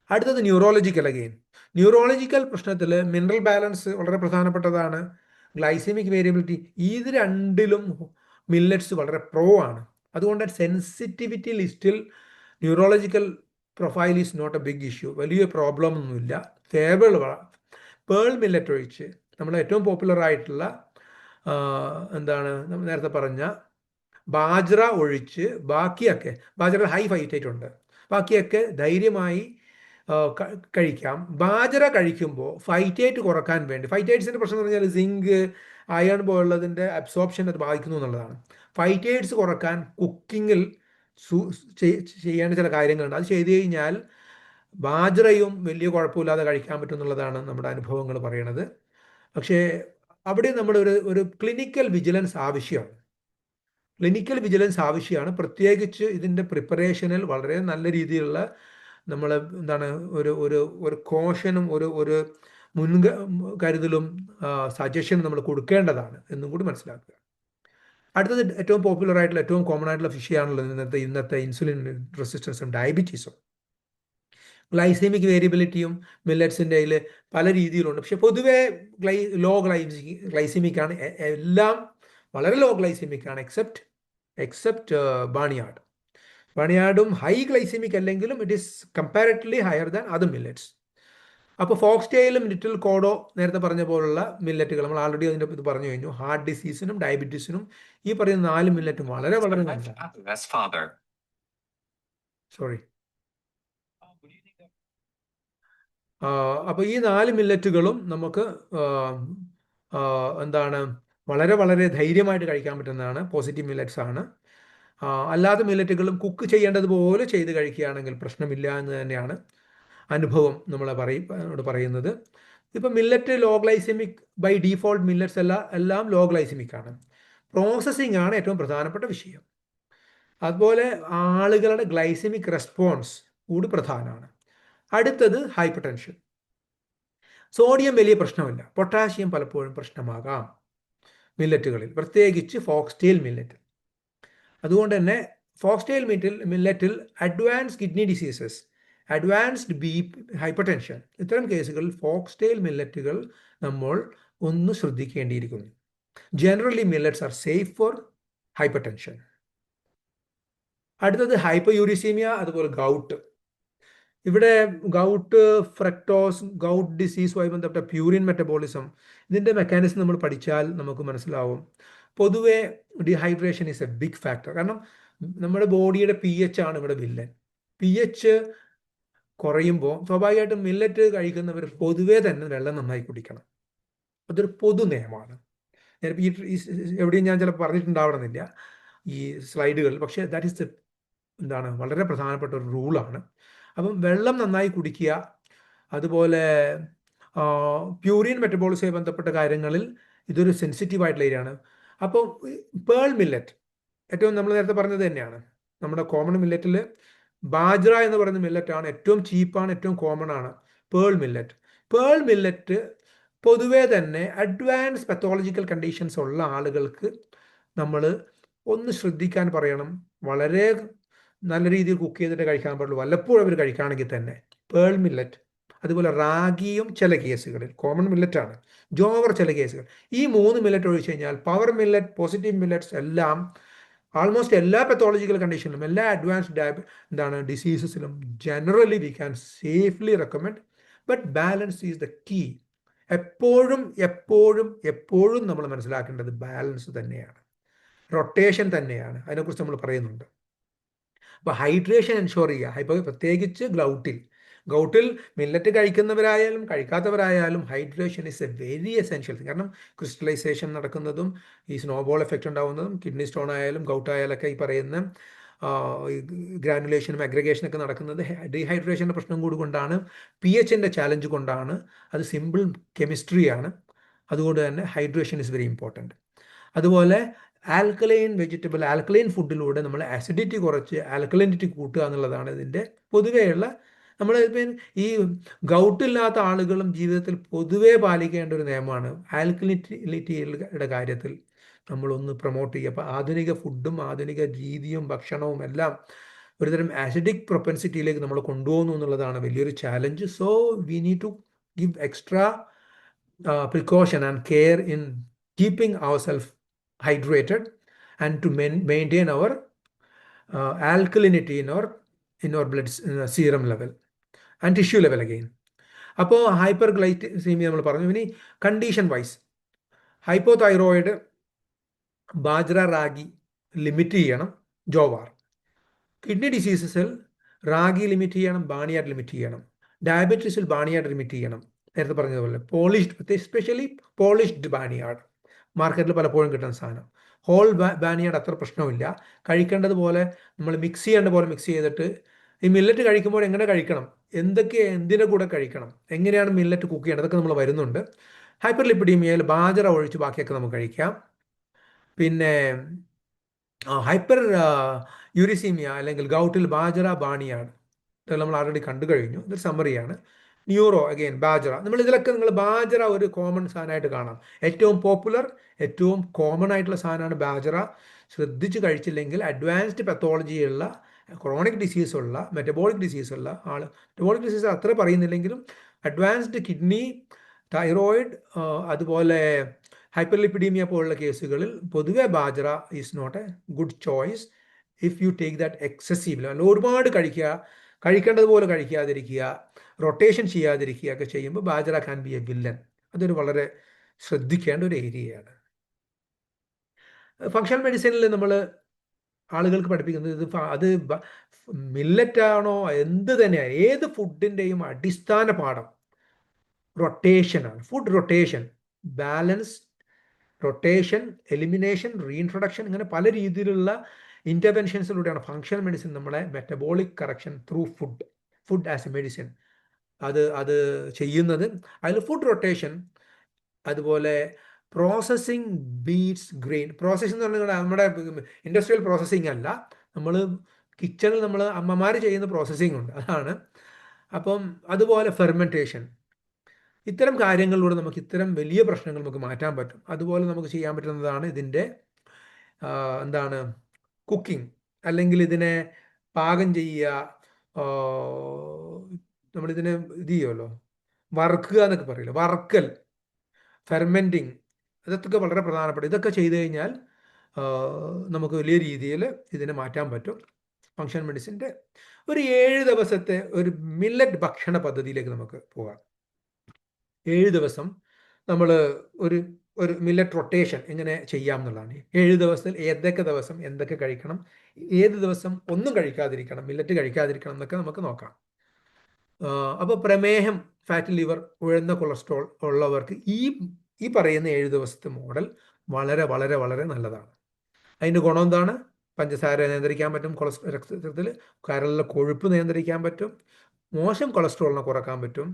അടുത്തത് ന്യൂറോളജിക്കൽ അഗെയിൻ. ന്യൂറോളജിക്കൽ പ്രശ്നത്തിൽ മിനറൽ ബാലൻസ് വളരെ പ്രധാനപ്പെട്ടതാണ്. ഗ്ലൈസമിക് വേരിയബിലിറ്റി, ഇത് രണ്ടിലും മില്ലറ്റ്സ് വളരെ പ്രോ ആണ്. അതുകൊണ്ട് സെൻസിറ്റിവിറ്റി ലിസ്റ്റിൽ neurological profile is not a big issue. വലിയ പ്രോബ്ലം ഒന്നുമില്ല. ഫേബിൾ പേൾ മില്ലറ്റ് ഒഴിച്ച് നമ്മൾ ഏറ്റവും പോപ്പുലർ ആയിട്ടുള്ള എന്താണ് നമ്മൾ നേരത്തെ പറഞ്ഞ ബാജ്ര ഒഴിച്ച് ബാക്കിയൊക്കെ, ബാജ്ര ഹൈ ഫൈറ്റേറ്റ് ഉണ്ട്, ബാക്കിയൊക്കെ ധൈര്യമായി കഴിക്കാം. ബാജ്ര കഴിക്കുമ്പോൾ ഫൈറ്റേറ്റ് കുറക്കാൻ വേണ്ടി, ഫൈറ്റേറ്റ്സിൻ്റെ പ്രശ്നം എന്ന് പറഞ്ഞാൽ സിങ്ക് അയൺ പോലുള്ളതിൻ്റെ അബ്സോർപ്ഷൻ അത് ബാധിക്കുന്നു എന്നുള്ളതാണ്. ഫൈറ്റേറ്റ്സ് കുറക്കാൻ കുക്കിങ്ങിൽ ചെയ്യേണ്ട ചില കാര്യങ്ങളുണ്ട്. അത് ചെയ്തു കഴിഞ്ഞാൽ ബാജ്രയും വലിയ കുഴപ്പമില്ലാതെ കഴിക്കാൻ പറ്റും എന്നുള്ളതാണ് നമ്മുടെ അനുഭവങ്ങൾ പറയണത്. പക്ഷേ അവിടെ നമ്മൾ ഒരു ക്ലിനിക്കൽ വിജിലൻസ് ആവശ്യമാണ്. ക്ലിനിക്കൽ വിജിലൻസ് ആവശ്യമാണ്. പ്രത്യേകിച്ച് ഇതിൻ്റെ പ്രിപ്പറേഷനിൽ വളരെ നല്ല രീതിയിലുള്ള നമ്മൾ എന്താണ് ഒരു കോഷനും ഒരു കരുതലും സജഷനും നമ്മൾ കൊടുക്കേണ്ടതാണ് എന്നും കൂടി മനസ്സിലാക്കുക. അടുത്തത് ഏറ്റവും പോപ്പുലർ ആയിട്ടുള്ള ഏറ്റവും കോമൺ ആയിട്ടുള്ള വിഷയമാണുള്ളത് ഇന്നത്തെ ഇൻസുലിൻ റെസിസ്റ്റൻസും ഡയബറ്റീസും. ഗ്ലൈസമിക് വേരിയബിലിറ്റിയും മില്ലറ്റ്സിൻ്റെ അതിൽ പല രീതിയിലുണ്ട്. പക്ഷെ പൊതുവേ ലോ ഗ്ലൈസമിക് ആണ്. എല്ലാം വളരെ ലോ ഗ്ലൈസമിക് ആണ് എക്സെപ്റ്റ് ബാണിയാർഡ്. ബാണിയാർഡും ഹൈ ഗ്ലൈസമിക് അല്ലെങ്കിലും it is comparatively higher than other millets. അപ്പോൾ ഫോക്സ്ടെയിലും ലിറ്റിൽ കോഡോ നേരത്തെ പറഞ്ഞ പോലുള്ള മില്ലറ്റുകൾ നമ്മൾ ആൾറെഡി അതിൻ്റെ ഇത് പറഞ്ഞു കഴിഞ്ഞു. ഹാർട്ട് ഡിസീസിനും ഡയബറ്റീസിനും ഈ പറയുന്ന 4 മില്ലറ്റും വളരെ സോറി അപ്പോൾ ഈ 4 മില്ലറ്റുകളും നമുക്ക് എന്താണ് വളരെ ധൈര്യമായിട്ട് കഴിക്കാൻ പറ്റുന്നതാണ്. പോസിറ്റീവ് മില്ലറ്റ്സ് ആണ്. അല്ലാത്ത മില്ലറ്റുകളും കുക്ക് ചെയ്യേണ്ടതുപോലെ ചെയ്ത് കഴിക്കുകയാണെങ്കിൽ പ്രശ്നമില്ല എന്ന് തന്നെയാണ് അനുഭവം നമ്മളെ പറയുന്നത്. ഇപ്പം millet low glycemic by default millets എല്ലാം ലോ ഗ്ലൈസമിക് ആണ്. പ്രോസസ്സിംഗ് ആണ് ഏറ്റവും പ്രധാനപ്പെട്ട വിഷയം. അതുപോലെ ആളുകളുടെ ഗ്ലൈസമിക് റെസ്പോൺസ് കൂടി പ്രധാനമാണ്. അടുത്തത് ഹൈപ്പർ ടെൻഷൻ. സോഡിയം വലിയ പ്രശ്നമില്ല, പൊട്ടാഷ്യം പലപ്പോഴും പ്രശ്നമാകാം മില്ലറ്റുകളിൽ, പ്രത്യേകിച്ച് ഫോക്സ്ടെയിൽ മില്ലറ്റ്. അതുകൊണ്ട് തന്നെ ഫോക്സ്ടെയിൽ മില്ലറ്റിൽ advance kidney diseases, advanced hypertension, ഇത്തരം കേസുകളിൽ ഫോക്സ്ടെയിൽ മില്ലറ്റുകൾ നമ്മൾ ഒന്ന് ശ്രദ്ധിക്കേണ്ടിയിരിക്കുന്നു. Generally millets are safe for hypertension. അടുത്തത് ഹൈപ്പർ യൂറിസീമിയ, അതുപോലെ ഗൗട്ട്. ഇവിടെ ഗൗട്ട്, ഫ്രക്ടോസ്, ഗൗട്ട് ഡിസീസുമായി ബന്ധപ്പെട്ട പ്യൂരിൻ മെറ്റബോളിസം, ഇതിൻ്റെ മെക്കാനിസം നമ്മൾ പഠിച്ചാൽ നമുക്ക് മനസ്സിലാവും. പൊതുവേ dehydration is a big factor. കാരണം നമ്മുടെ ബോഡിയുടെ pH ആണ് ഇവിടെ വില്ലൻ. pH കുറയുമ്പോൾ സ്വാഭാവികമായിട്ടും മില്ലറ്റ് കഴിക്കുന്നവർ പൊതുവേ തന്നെ വെള്ളം നന്നായി കുടിക്കണം. അതൊരു പൊതു നിയമമാണ്. എവിടെയും ഞാൻ ചിലപ്പോൾ പറഞ്ഞിട്ടുണ്ടാവണമെന്നില്ല ഈ സ്ലൈഡുകളിൽ, പക്ഷേ ദാറ്റ് ഈസ് വളരെ പ്രധാനപ്പെട്ട ഒരു റൂളാണ്. അപ്പം വെള്ളം നന്നായി കുടിക്കുക. അതുപോലെ പ്യൂരിൻ മെറ്റബോളിസവുമായി ബന്ധപ്പെട്ട കാര്യങ്ങളിൽ ഇതൊരു സെൻസിറ്റീവ് ആയിട്ടുള്ള ഏരിയയാണ്. അപ്പോൾ പേൾ മില്ലറ്റ് ഏറ്റവും നമ്മൾ നേരത്തെ പറഞ്ഞത് തന്നെയാണ്. നമ്മുടെ കോമൺ മില്ലറ്റിൽ ബാജ്ര എന്ന് പറയുന്ന മില്ലറ്റാണ് ഏറ്റവും ചീപ്പാണ്, ഏറ്റവും കോമൺ ആണ് പേൾ മില്ലറ്റ്. പേൾ മില്ലറ്റ് പൊതുവേ തന്നെ അഡ്വാൻസ് പത്തോളജിക്കൽ കണ്ടീഷൻസ് ഉള്ള ആളുകൾക്ക് നമ്മൾ ഒന്ന് ശ്രദ്ധിക്കാൻ പറയണം. വളരെ നല്ല രീതിയിൽ കുക്ക് ചെയ്തിട്ട് കഴിക്കാൻ പാടുള്ളൂ. വല്ലപ്പോഴും അവർ കഴിക്കുകയാണെങ്കിൽ തന്നെ പേൾ മില്ലറ്റ്. അതുപോലെ റാഗിയും ചില കേസുകളിൽ കോമൺ മില്ലറ്റാണ്. ജോവർ ചില കേസുകൾ. ഈ 3 മില്ലറ്റ് ഒഴിച്ചു കഴിഞ്ഞാൽ പവർ മില്ലറ്റ്, പോസിറ്റീവ് മില്ലറ്റ്സ് എല്ലാം ആൾമോസ്റ്റ് എല്ലാ പത്തോളജിക്കൽ കണ്ടീഷനിലും, എല്ലാ അഡ്വാൻസ്ഡ് ഡിസീസസിലും generally we can safely recommend. But balance is the key. എപ്പോഴും എപ്പോഴും എപ്പോഴും നമ്മൾ മനസ്സിലാക്കേണ്ടത് ബാലൻസ് തന്നെയാണ്, റൊട്ടേഷൻ തന്നെയാണ്. അതിനെക്കുറിച്ച് നമ്മൾ പറയുന്നുണ്ട്. അപ്പോൾ ഹൈഡ്രേഷൻ എൻഷുർ ചെയ്യുക. ഇപ്പോൾ പ്രത്യേകിച്ച് ഗൗട്ടിൽ മില്ലറ്റ് കഴിക്കുന്നവരായാലും കഴിക്കാത്തവരായാലും hydration is a very essential thing. കാരണം ക്രിസ്റ്റലൈസേഷൻ നടക്കുന്നതും ഈ സ്നോബോൾ എഫക്റ്റ് ഉണ്ടാകുന്നതും കിഡ്നി സ്റ്റോൺ ആയാലും ഗൗട്ടായാലൊക്കെ ഈ പറയുന്ന ഗ്രാനുലേഷനും അഗ്രഗേഷനൊക്കെ നടക്കുന്നത് ഡീഹൈഡ്രേഷൻ്റെ പ്രശ്നം കൂടി കൊണ്ടാണ്, pHൻ്റെ ചാലഞ്ച് കൊണ്ടാണ്. അത് സിമ്പിൾ കെമിസ്ട്രിയാണ്. അതുകൊണ്ട് തന്നെ ഹൈഡ്രേഷൻ ഇസ് വെരി ഇമ്പോർട്ടൻറ്റ്. അതുപോലെ ആൽക്കലൈൻ ഫുഡിലൂടെ നമ്മൾ ആസിഡിറ്റി കുറച്ച് ആൽക്കലൈനിറ്റി കൂട്ടുക എന്നുള്ളതാണ് ഇതിൻ്റെ പൊതുവെയുള്ള നമ്മൾ ഈ ഗൗട്ടില്ലാത്ത ആളുകളും ജീവിതത്തിൽ പൊതുവെ പാലിക്കേണ്ട ഒരു നിയമമാണ്. ആൽക്കലിനിറ്റിയുടെ കാര്യത്തിൽ നമ്മളൊന്ന് പ്രൊമോട്ട് ചെയ്യുക. അപ്പോൾ ആധുനിക ഫുഡും ആധുനിക രീതിയും ഭക്ഷണവും എല്ലാം ഒരുതരം ആസിഡിക് പ്രൊപ്പൻസിറ്റിയിലേക്ക് നമ്മൾ കൊണ്ടുപോകുന്നു എന്നുള്ളതാണ് വലിയൊരു challenge. So we need to give extra precaution and care in keeping ourselves hydrated and to maintain our alkalinity in our blood serum level and tissue level again. അപ്പോൾ ഹൈപ്പർഗ്ലൈസീമിയ നമ്മൾ പറഞ്ഞു. ഇനി condition wise hypothyroid bajra ragi limit ചെയ്യണം, jowar. Kidney ഡിസീസസിൽ ragi limit ചെയ്യണം, barnyard limit ചെയ്യണം. ഡയബറ്റീസിൽ ബാണിയാഡ് limit ചെയ്യണം. നേരത്തെ പറഞ്ഞതുപോലെ പോളിഷ്ഡ്, എസ്പെഷ്യലി പോളിഷ്ഡ് ബാനിയാഡ് മാർക്കറ്റിൽ പലപ്പോഴും കിട്ടുന്ന സാധനം. ഹോൾ ബാനിയാഡ് അത്ര പ്രശ്നമില്ല. കഴിക്കേണ്ടതുപോലെ നമ്മൾ മിക്സ് ചെയ്യേണ്ട പോലെ മിക്സ് ചെയ്തിട്ട് ഈ മില്ലറ്റ് കഴിക്കുമ്പോൾ എങ്ങനെ കഴിക്കണം, എന്തിൻ്റെ കൂടെ കഴിക്കണം, എങ്ങനെയാണ് മില്ലറ്റ് കുക്ക് ചെയ്യേണ്ടത്, അതൊക്കെ നമ്മൾ വരുന്നുണ്ട്. ഹൈപ്പർ ലിപ്പിഡീമിയയിൽ ബാജറ ഒഴിച്ച് ബാക്കിയൊക്കെ നമുക്ക് കഴിക്കാം. പിന്നെ ഹൈപ്പർ യൂറിസീമിയ അല്ലെങ്കിൽ ഗൗട്ടിൽ ബാജറ ബാണിയാഡ് ഇതെല്ലാം നമ്മൾ ആൾറെഡി കണ്ടു കഴിഞ്ഞു. ഇതൊരു സമ്മറിയാണ്. Neuro again ബാജറ. നമ്മൾ ഇതിലൊക്കെ നിങ്ങൾ ബാജറ ഒരു കോമൺ സാധനമായിട്ട് കാണാം. ഏറ്റവും പോപ്പുലർ, ഏറ്റവും കോമൺ ആയിട്ടുള്ള സാധനമാണ് ബാജറ. ശ്രദ്ധിച്ച് കഴിച്ചില്ലെങ്കിൽ അഡ്വാൻസ്ഡ് പത്തോളജിയുള്ള, ക്രോണിക് ഡിസീസുള്ള, മെറ്റബോളിക് ഡിസീസുള്ള മെറ്റബോളിക് ഡിസീസ് അത്ര പറയുന്നില്ലെങ്കിലും അഡ്വാൻസ്ഡ് കിഡ്നി, തൈറോയിഡ്, അതുപോലെ ഹൈപ്പർലിപ്പിഡീമിയ പോലുള്ള കേസുകളിൽ പൊതുവെ bajra is not a good choice if you take that excessively. അല്ല ഒരുപാട് കഴിക്കേണ്ടതുപോലെ കഴിക്കാതിരിക്കുക, റൊട്ടേഷൻ ചെയ്യാതിരിക്കുക ഒക്കെ ചെയ്യുമ്പോൾ bajra can be a villain. അതൊരു വളരെ ശ്രദ്ധിക്കേണ്ട ഒരു ഏരിയയാണ്. ഫങ്ഷണൽ മെഡിസിനിൽ നമ്മൾ ആളുകൾക്ക് പഠിപ്പിക്കുന്നത് അത് മില്ലറ്റാണോ എന്ത് തന്നെയാണ്, ഏത് ഫുഡിൻ്റെയും അടിസ്ഥാന പാഠം റൊട്ടേഷനാണ്. Food rotation, balance, rotation, elimination, reintroduction, ഇങ്ങനെ പല രീതിയിലുള്ള ഇൻ്റർവെൻഷൻസിലൂടെയാണ് ഫങ്ഷണൽ മെഡിസിൻ നമ്മളെ metabolic correction through food as a medicine അത് ചെയ്യുന്നത്. അതിൽ ഫുഡ് റൊട്ടേഷൻ, അതുപോലെ പ്രോസസ്സിങ് ബീറ്റ്സ് ഗ്രെയിൻ. പ്രോസസ്സിംഗ് എന്ന് പറഞ്ഞാൽ നമ്മുടെ ഇൻഡസ്ട്രിയൽ പ്രോസസ്സിംഗ് അല്ല, നമ്മൾ കിച്ചണിൽ നമ്മൾ അമ്മമാർ ചെയ്യുന്ന പ്രോസസ്സിംഗ് ഉണ്ട്, അതാണ്. അപ്പം അതുപോലെ ഫെർമെൻറ്റേഷൻ, ഇത്തരം കാര്യങ്ങളിലൂടെ നമുക്ക് ഇത്തരം വലിയ പ്രശ്നങ്ങൾ നമുക്ക് മാറ്റാൻ പറ്റും. അതുപോലെ നമുക്ക് ചെയ്യാൻ പറ്റുന്നതാണ് ഇതിൻ്റെ എന്താണ് കുക്കിംഗ്, അല്ലെങ്കിൽ ഇതിനെ പാകം ചെയ്യുക. നമ്മളിതിനെ ഇത് ചെയ്യുമല്ലോ, വറുക്കുക എന്നൊക്കെ പറയില്ല, വറക്കൽ, ഫെർമെൻറ്റിങ്, ഇതൊക്കെ വളരെ പ്രധാനപ്പെട്ട. ഇതൊക്കെ ചെയ്തു കഴിഞ്ഞാൽ നമുക്ക് വലിയ രീതിയിൽ ഇതിനെ മാറ്റാൻ പറ്റും. ഫങ്ഷണൽ മെഡിസിൻ്റെ ഒരു 7 ദിവസത്തെ ഒരു മില്ലറ്റ് ഭക്ഷണ പദ്ധതിയിലേക്ക് നമുക്ക് പോകാം. 7 ദിവസം നമ്മൾ ഒരു മില്ലറ്റ് റൊട്ടേഷൻ എങ്ങനെ ചെയ്യാം എന്നുള്ളതാണ്. 7 ദിവസത്തിൽ ഏതൊക്കെ ദിവസം എന്തൊക്കെ കഴിക്കണം, ഏത് ദിവസം ഒന്നും കഴിക്കാതിരിക്കണം, മില്ലറ്റ് കഴിക്കാതിരിക്കണം എന്നൊക്കെ നമുക്ക് നോക്കാം. അപ്പോൾ പ്രമേഹം, ഫാറ്റി ലിവർ, ഉയർന്ന കൊളസ്ട്രോൾ ഉള്ളവർക്ക് ഈ പറയുന്ന 7 ദിവസത്തെ മോഡൽ വളരെ വളരെ വളരെ നല്ലതാണ്. അതിൻ്റെ ഗുണം എന്താണ്? പഞ്ചസാര നിയന്ത്രിക്കാൻ പറ്റും, രക്തത്തിൽ കരളിലെ കൊഴുപ്പ് നിയന്ത്രിക്കാൻ പറ്റും, മോശം കൊളസ്ട്രോളിനെ കുറക്കാൻ പറ്റും,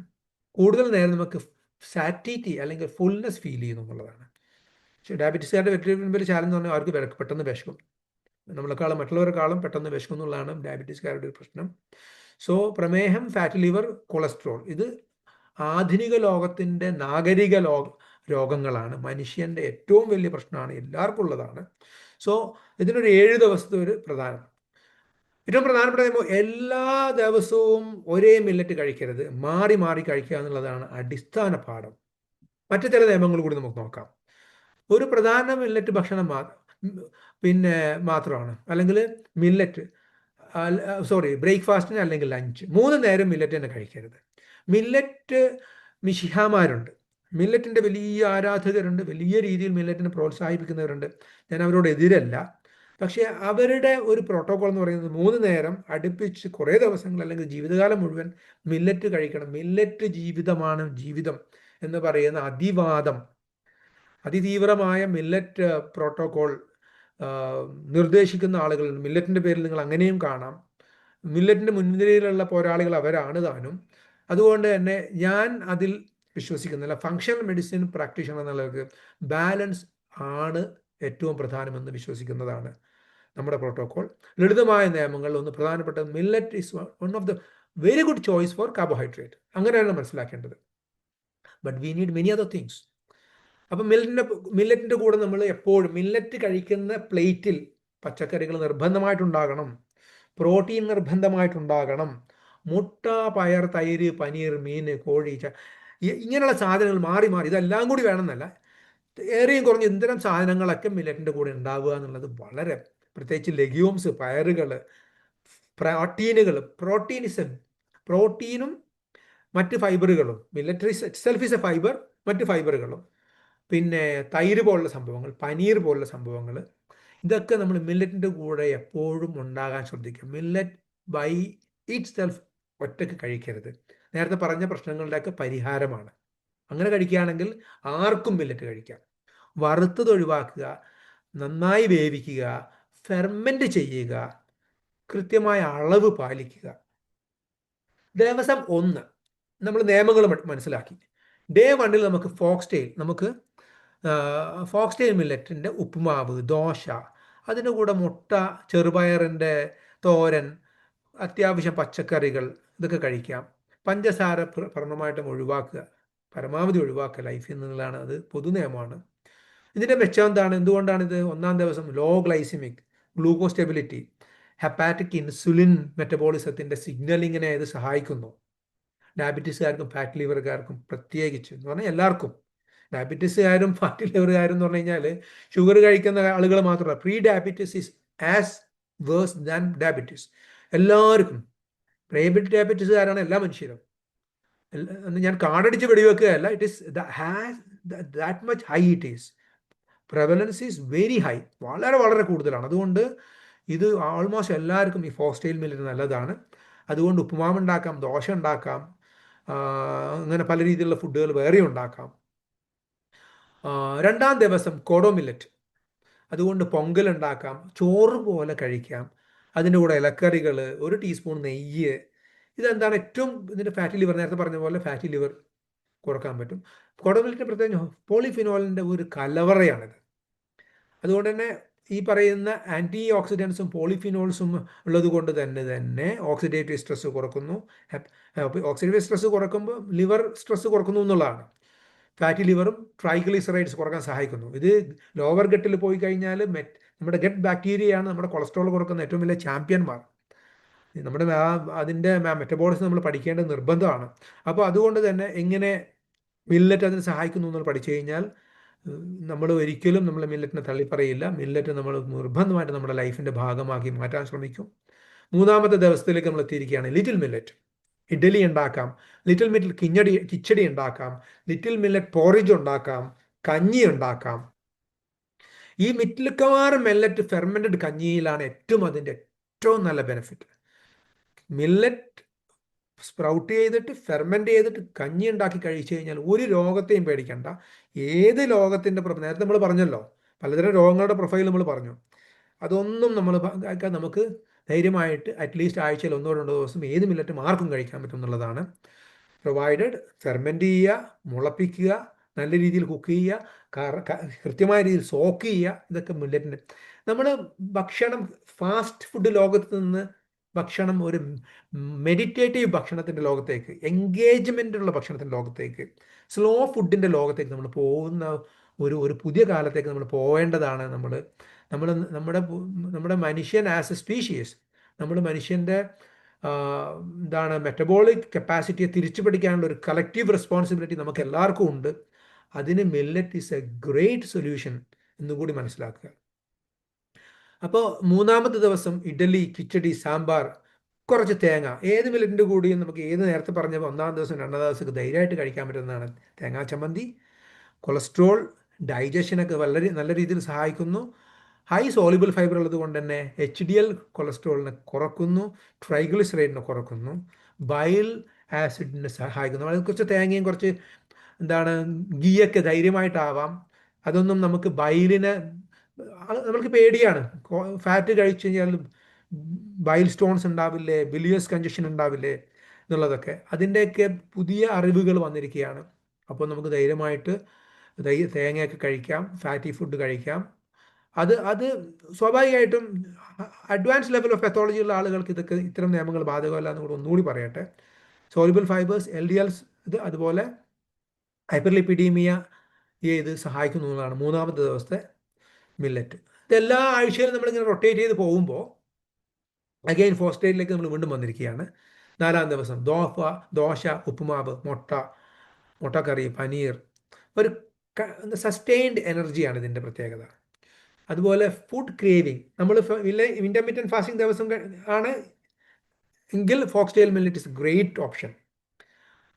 കൂടുതൽ നേരം നമുക്ക് സാറ്റിറ്റി അല്ലെങ്കിൽ ഫുൾനെസ് ഫീൽ ചെയ്യുന്നു എന്നുള്ളതാണ്. പക്ഷേ ഡയബറ്റീസുകാരുടെ ഏറ്റവും വലിയ ചാലഞ്ച് എന്ന് പറഞ്ഞാൽ അവർക്ക് പെട്ടെന്ന് വിശക്കും. നമ്മളെക്കാളും മറ്റുള്ളവരെക്കാളും പെട്ടെന്ന് വിശക്കും എന്നുള്ളതാണ് ഡയബറ്റീസുകാരുടെ ഒരു പ്രശ്നം. സോ പ്രമേഹം, ഫാറ്റി ലിവർ, കൊളസ്ട്രോൾ, ഇത് ആധുനിക ലോകത്തിൻ്റെ നാഗരിക രോഗങ്ങളാണ്. മനുഷ്യൻ്റെ ഏറ്റവും വലിയ പ്രശ്നമാണ്, എല്ലാവർക്കും ഉള്ളതാണ്. സോ ഇതിനൊരു 7 ദിവസത്തെ ഒരു ഏറ്റവും പ്രധാനപ്പെട്ട എല്ലാ ദിവസവും ഒരേ മില്ലറ്റ് കഴിക്കരുത്, മാറി മാറി കഴിക്കുക എന്നുള്ളതാണ് അടിസ്ഥാന പാഠം. മറ്റു ചില നിയമങ്ങൾ കൂടി നമുക്ക് നോക്കാം. ഒരു പ്രധാന മില്ലറ്റ് ഭക്ഷണം മാത്രമാണ്, അല്ലെങ്കിൽ ബ്രേക്ക്ഫാസ്റ്റിന് അല്ലെങ്കിൽ ലഞ്ച് 3 നേരം മില്ലറ്റ് തന്നെ കഴിക്കരുത്. മില്ലറ്റ് മിഷിഹാമാരുണ്ട്, മില്ലറ്റിൻ്റെ വലിയ ആരാധകരുണ്ട്, വലിയ രീതിയിൽ മില്ലറ്റിനെ പ്രോത്സാഹിപ്പിക്കുന്നവരുണ്ട്. ഞാൻ അവരോട് എതിരല്ല. പക്ഷേ അവരുടെ ഒരു പ്രോട്ടോകോൾ എന്ന് പറയുന്നത് 3 നേരം അടുപ്പിച്ച് കുറേ ദിവസങ്ങൾ അല്ലെങ്കിൽ ജീവിതകാലം മുഴുവൻ മില്ലറ്റ് കഴിക്കണം. മില്ലറ്റ് ജീവിതമാണ് ജീവിതം എന്ന് പറയുന്ന അതിതീവ്രമായ മില്ലറ്റ് പ്രോട്ടോകോൾ നിർദ്ദേശിക്കുന്ന ആളുകളുണ്ട്. മില്ലറ്റിൻ്റെ പേരിൽ നിങ്ങൾ അങ്ങനെയും കാണാം. മില്ലറ്റിൻ്റെ മുൻനിരയിലുള്ള പോരാളികൾ അവരാണ് താനും. അതുകൊണ്ട് തന്നെ ഞാൻ അതിൽ വിശ്വസിക്കുന്നില്ല. ഫങ്ഷണൽ മെഡിസിൻ പ്രാക്ടീഷണർ എന്നുള്ളവർക്ക് ബാലൻസ് ആണ് ഏറ്റവും പ്രധാനമെന്ന് വിശ്വസിക്കുന്നതാണ് നമ്മുടെ പ്രോട്ടോകോൾ. ലളിതമായ നിയമങ്ങളിൽ ഒന്ന് പ്രധാനപ്പെട്ട millet is one of the very good choice for carbohydrate. അങ്ങനെയാണ് മനസ്സിലാക്കേണ്ടത്. But we need many other things. അപ്പം മില്ലറ്റിൻ്റെ കൂടെ നമ്മൾ എപ്പോഴും മില്ലറ്റ് കഴിക്കുന്ന പ്ലേറ്റിൽ പച്ചക്കറികൾ നിർബന്ധമായിട്ടുണ്ടാകണം, പ്രോട്ടീൻ നിർബന്ധമായിട്ടുണ്ടാകണം, മുട്ട, പയർ, തൈര്, പനീർ, മീൻ, കോഴി, ഇങ്ങനെയുള്ള സാധനങ്ങൾ മാറി ഇതെല്ലാം കൂടി വേണമെന്നല്ല, ഏറെയും കുറഞ്ഞ ഇത്തരം സാധനങ്ങളൊക്കെ മില്ലറ്റിൻ്റെ കൂടെ ഉണ്ടാവുക എന്നുള്ളത് വളരെ, പ്രത്യേകിച്ച് ലെഗ്യൂംസ്, പയറുകൾ, പ്രോട്ടീനും മറ്റ് ഫൈബറുകളും, millet self is a fibre, മറ്റ് ഫൈബറുകളും, പിന്നെ തൈര് പോലുള്ള സംഭവങ്ങൾ, പനീർ പോലുള്ള സംഭവങ്ങൾ, ഇതൊക്കെ നമ്മൾ മില്ലറ്റിൻ്റെ കൂടെ എപ്പോഴും ഉണ്ടാകാൻ ശ്രദ്ധിക്കും. മില്ലറ്റ് ബൈ ഇറ്റ് സെൽഫ് ഒറ്റയ്ക്ക് കഴിക്കരുത്. നേരത്തെ പറഞ്ഞ പ്രശ്നങ്ങളുടെയൊക്കെ പരിഹാരമാണ്. അങ്ങനെ കഴിക്കുകയാണെങ്കിൽ ആർക്കും മില്ലറ്റ് കഴിക്കാം. വറുത്തത് ഒഴിവാക്കുക, നന്നായി വേവിക്കുക, ഫെർമെൻ്റ് ചെയ്യുക, കൃത്യമായ അളവ് പാലിക്കുക. ദിവസം 1 നമ്മൾ നിയമങ്ങൾ മനസ്സിലാക്കി. ഡേ 1 നമുക്ക് ഫോക്സ്ടെയിൽ മില്ലറ്റിൻ്റെ ഉപ്പുമാവ്, ദോശ, അതിൻ്റെ കൂടെ മുട്ട, ചെറുപയറിൻ്റെ തോരൻ, അത്യാവശ്യം പച്ചക്കറികൾ, ഇതൊക്കെ കഴിക്കാം. പഞ്ചസാര പൂർണ്ണമായിട്ടും പരമാവധി ഒഴിവാക്കുക ലൈഫിൽ നിന്നുള്ളതാണ്. അത് പൊതു നിയമമാണ്. ഇതിൻ്റെ മെച്ചം എന്താണ്? എന്തുകൊണ്ടാണിത്? 1-ാം ദിവസം low glycemic, glucose stability, hepatic insulin മെറ്റബോളിസത്തിൻ്റെ സിഗ്നലിങ്ങിനെ ഇത് സഹായിക്കുന്നു. ഡയബറ്റീസുകാർക്കും ഫാറ്റ് ലിവറുകാർക്കും പ്രത്യേകിച്ച് എന്ന് പറഞ്ഞാൽ എല്ലാവർക്കും, ഡയബറ്റീസുകാരും ഫാറ്റ് ലിവറുകാരും എന്ന് പറഞ്ഞു കഴിഞ്ഞാൽ ഷുഗർ കഴിക്കുന്ന ആളുകൾ മാത്രമല്ല, prediabetes is as worse than diabetes. എല്ലാവർക്കും ഡയബറ്റീസുകാരാണ് എല്ലാ മനുഷ്യരും. ഞാൻ കാർഡടിച്ച് വെടിവെക്കുകയല്ല. It is that much high it is. Prevalence is very high, വളരെ വളരെ കൂടുതലാണ്. അതുകൊണ്ട് ഇത് ഓൾമോസ്റ്റ് എല്ലാവർക്കും ഈ ഫോക്സ്ടെയിൽ മില്ലറ്റ് നല്ലതാണ്. അതുകൊണ്ട് ഉപ്പുമാവ് ഉണ്ടാക്കാം, ദോശ ഉണ്ടാക്കാം, അങ്ങനെ പല രീതിയിലുള്ള ഫുഡുകൾ വേറെ ഉണ്ടാക്കാം. 2-ാം ദിവസം കോഡോ മില്ലറ്റ്, അതുകൊണ്ട് പൊങ്കൽ ഉണ്ടാക്കാം, ചോറ് പോലെ കഴിക്കാം. അതിൻ്റെ കൂടെ ഇലക്കറികൾ, 1 ടീസ്പൂൺ നെയ്യ്. ഇതെന്താണ് ഏറ്റവും ഇതിൻ്റെ ഫാറ്റി ലിവർ, നേരത്തെ പറഞ്ഞ പോലെ ഫാറ്റി ലിവർ കുറക്കാൻ പറ്റും. കോഡോ മില്ലറ്റ് പ്രത്യേകം പോളിഫിനോളിൻ്റെ ഒരു കലവറയാണിത്. അതുകൊണ്ട് തന്നെ ഈ പറയുന്ന ആൻറ്റി ഓക്സിഡൻസും പോളിഫിനോൾസും ഉള്ളത് കൊണ്ട് തന്നെ ഓക്സിഡേറ്റീവ് സ്ട്രെസ് കുറക്കുന്നു. ഓക്സിഡേറ്റീവ് സ്ട്രെസ് കുറക്കുമ്പോൾ ലിവർ സ്ട്രെസ് കുറക്കുന്നു എന്നുള്ളതാണ്. ഫാറ്റി ലിവറും ട്രൈഗ്ലിസറൈഡ്സ് കുറക്കാൻ സഹായിക്കുന്നു. ഇത് ലോവർ ഗട്ടിൽ പോയി കഴിഞ്ഞാൽ നമ്മുടെ ഗട്ട് ബാക്ടീരിയയാണ് നമ്മുടെ കൊളസ്ട്രോൾ കുറക്കുന്ന ഏറ്റവും വലിയ ചാമ്പ്യന്മാർ. നമ്മുടെ അതിൻ്റെ മെറ്റബോളിസം നമ്മൾ പഠിക്കേണ്ടത് നിർബന്ധമാണ്. അപ്പോൾ അതുകൊണ്ട് തന്നെ എങ്ങനെ മില്ലറ്റ് അതിന് സഹായിക്കുന്നു എന്ന് പഠിച്ചു കഴിഞ്ഞാൽ നമ്മൾ ഒരിക്കലും നമ്മൾ മില്ലറ്റിനെ തള്ളിപ്പറയില്ല. മില്ലറ്റ് നമ്മൾ നിർബന്ധമായിട്ട് നമ്മുടെ ലൈഫിൻ്റെ ഭാഗമാക്കി മാറ്റാൻ ശ്രമിക്കും. 3-ാമത്തെ ദിവസത്തിലേക്ക് നമ്മൾ എത്തിയിരിക്കുകയാണ്. ലിറ്റിൽ മില്ലറ്റ് ഇഡ്ഡലി ഉണ്ടാക്കാം, ലിറ്റിൽ മില്ലറ്റ് കിച്ചടി ഉണ്ടാക്കാം, ലിറ്റിൽ മില്ലറ്റ് പോറിജ് ഉണ്ടാക്കാം, കഞ്ഞി ഉണ്ടാക്കാം. ഈ മിക്കവാറും മില്ലറ്റ് ഫെർമെൻറ്റഡ് കഞ്ഞിയിലാണ് അതിൻ്റെ ഏറ്റവും നല്ല ബെനിഫിറ്റ്. മില്ലറ്റ് സ്പ്രൗട്ട് ചെയ്തിട്ട് ഫെർമെൻ്റ് ചെയ്തിട്ട് കഞ്ഞി ഉണ്ടാക്കി കഴിച്ചു കഴിഞ്ഞാൽ ഒരു രോഗത്തെയും പേടിക്കണ്ട. ഏത് രോഗത്തിൻ്റെ നേരത്തെ നമ്മൾ പറഞ്ഞല്ലോ, പലതരം രോഗങ്ങളുടെ പ്രൊഫൈൽ നമ്മൾ പറഞ്ഞു. അതൊന്നും നമുക്ക് ധൈര്യമായിട്ട് അറ്റ്ലീസ്റ്റ് ആഴ്ചയിൽ 1-2 ദിവസം ഏത് മില്ലറ്റും ആർക്കും കഴിക്കാൻ പറ്റും എന്നുള്ളതാണ്. പ്രൊവൈഡഡ് ഫെർമെൻ്റ് ചെയ്യുക, മുളപ്പിക്കുക, നല്ല രീതിയിൽ കുക്ക് ചെയ്യുക, കൃത്യമായ രീതിയിൽ സോക്ക് ചെയ്യുക. ഇതൊക്കെ മില്ലറ്റിൻ്റെ നമ്മൾ ഭക്ഷണം ഫാസ്റ്റ് ഫുഡ് ലോകത്ത് നിന്ന് ഭക്ഷണം ഒരു മെഡിറ്റേറ്റീവ് ഭക്ഷണത്തിൻ്റെ ലോകത്തേക്ക്, എൻഗേജ്മെൻ്റുള്ള ഭക്ഷണത്തിൻ്റെ ലോകത്തേക്ക്, സ്ലോ ഫുഡിൻ്റെ ലോകത്തേക്ക് നമ്മൾ പോകുന്ന ഒരു പുതിയ കാലത്തേക്ക് നമ്മൾ പോവേണ്ടതാണ്. നമ്മുടെ മനുഷ്യൻ ആസ് എ സ്പീഷീസ്, മനുഷ്യൻ്റെ മെറ്റബോളിക് കപ്പാസിറ്റിയെ തിരിച്ചു പിടിക്കാനുള്ള ഒരു കളക്റ്റീവ് റെസ്പോൺസിബിലിറ്റി നമുക്ക് എല്ലാവർക്കും ഉണ്ട്. അതിന് millet is A great solution എന്നുകൂടി മനസ്സിലാക്കുക. അപ്പോൾ 3-ാമത്തെ ദിവസം ഇഡ്ഡലി, കിച്ചടി, സാമ്പാർ, കുറച്ച് തേങ്ങ, ഏത് മില്ലറ്റിൻ്റെ കൂടിയും നമുക്ക് ഏത് നേരത്തെ പറഞ്ഞപ്പോൾ ഒന്നാം ദിവസം രണ്ടാം ദിവസമൊക്കെ ധൈര്യമായിട്ട് കഴിക്കാൻ പറ്റുന്നതാണ് തേങ്ങാ ചമ്മന്തി. കൊളസ്ട്രോൾ ഡൈജഷനൊക്കെ വളരെ നല്ല രീതിയിൽ സഹായിക്കുന്നു. ഹൈ സോളിബിൾ ഫൈബർ ഉള്ളത് കൊണ്ട് തന്നെ HDL കൊളസ്ട്രോളിനെ കുറക്കുന്നു, ട്രൈഗ്ലിസറൈഡിനെ കുറക്കുന്നു, ബൈൽ ആസിഡിനെ സഹായിക്കുന്നു. വളരെ കുറച്ച് തേങ്ങയും കുറച്ച് എന്താണ് ഗീയൊക്കെ ധൈര്യമായിട്ടാവാം. അതൊന്നും നമുക്ക് ബൈലിനെ നമ്മൾക്ക് പേടിയാണ്. ഫാറ്റ് കഴിച്ചു കഴിഞ്ഞാൽ ബൈൽ സ്റ്റോൺസ് ഉണ്ടാവില്ലേ, ബിലിയസ് കഞ്ചഷൻ ഉണ്ടാവില്ലേ എന്നുള്ളതൊക്കെ, അതിൻ്റെയൊക്കെ പുതിയ അറിവുകൾ വന്നിരിക്കുകയാണ്. അപ്പോൾ നമുക്ക് ധൈര്യമായിട്ട് തേങ്ങയൊക്കെ കഴിക്കാം, ഫാറ്റി ഫുഡ് കഴിക്കാം. അത് സ്വാഭാവികമായിട്ടും അഡ്വാൻസ് ലെവൽ ഓഫ് പെത്തോളജി ഉള്ള ആളുകൾക്ക് ഇതൊക്കെ ഇത്തരം നിയമങ്ങൾ ബാധകമല്ല എന്ന് കൂടെ ഒന്നുകൂടി പറയട്ടെ. സോളിബിൾ ഫൈബേഴ്സ്, LDLs ഇത് അതുപോലെ ഹൈപ്പർലിപ്പിഡീമിയ ഇത് സഹായിക്കുന്നു എന്നുള്ളതാണ് മൂന്നാമത്തെ ദിവസത്തെ മില്ലറ്റ്. ഇതെല്ലാ ആഴ്ചയിലും നമ്മളിങ്ങനെ റൊട്ടേറ്റ് ചെയ്ത് പോകുമ്പോൾ അഗെയിൻ ഫോസ്റ്റേറ്റിലേക്ക് നമ്മൾ വീണ്ടും വന്നിരിക്കുകയാണ്. 4-ാം ദിവസം ദോശ, ഉപ്പുമാവ്, മുട്ടക്കറി, പനീർ. ഒരു സസ്റ്റെയിൻഡ് എനർജിയാണ് ഇതിൻ്റെ പ്രത്യേകത. അതുപോലെ ഫുഡ് ക്രേവിങ്, നമ്മൾ ഇൻ്റർമീഡിയറ്റ് ഫാസ്റ്റിംഗ് ദിവസം ആണ് എങ്കിൽ ഫോക്സ്ടെയിൽ മില്ലറ്റ് ഇസ് ഗ്രേറ്റ് ഓപ്ഷൻ.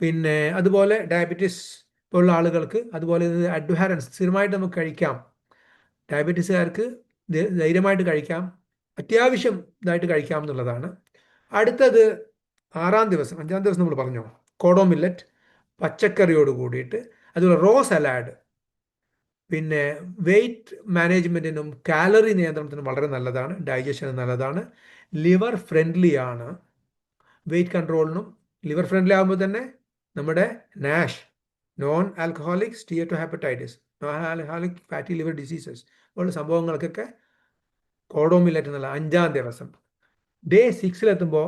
പിന്നെ അതുപോലെ ഡയബറ്റീസ് ഉള്ള ആളുകൾക്ക് അതുപോലെ ഇത് അഡ്വാരൻസ് സ്ഥിരമായിട്ട് നമുക്ക് കഴിക്കാം. ഡയബറ്റീസുകാർക്ക് ധൈര്യമായിട്ട് കഴിക്കാം, അത്യാവശ്യം ഇതായിട്ട് കഴിക്കാം എന്നുള്ളതാണ്. അടുത്തത് 6-ാം ദിവസം 5-ാം ദിവസം നമ്മൾ പറഞ്ഞോ കോഡോ മില്ലറ്റ് പച്ചക്കറിയോട് കൂടിയിട്ട്, അതുപോലെ റോ സലാഡ്. പിന്നെ വെയ്റ്റ് മാനേജ്മെൻറ്റിനും കാലറി നിയന്ത്രണത്തിനും വളരെ നല്ലതാണ്, ഡൈജഷന് നല്ലതാണ്, ലിവർ ഫ്രണ്ട്ലി ആണ്. വെയ്റ്റ് കൺട്രോളിനും ലിവർ ഫ്രണ്ട്ലി ആകുമ്പോൾ തന്നെ നമ്മുടെ NASH, non alcoholic steatohepatitis, non alcoholic fatty liver diseases പോലുള്ള സംഭവങ്ങൾക്കൊക്കെ കോഡോ മില്ലറ്റ് എന്നുള്ള 5-ാം ദിവസം. ഡേ 6-ലെത്തുമ്പോൾ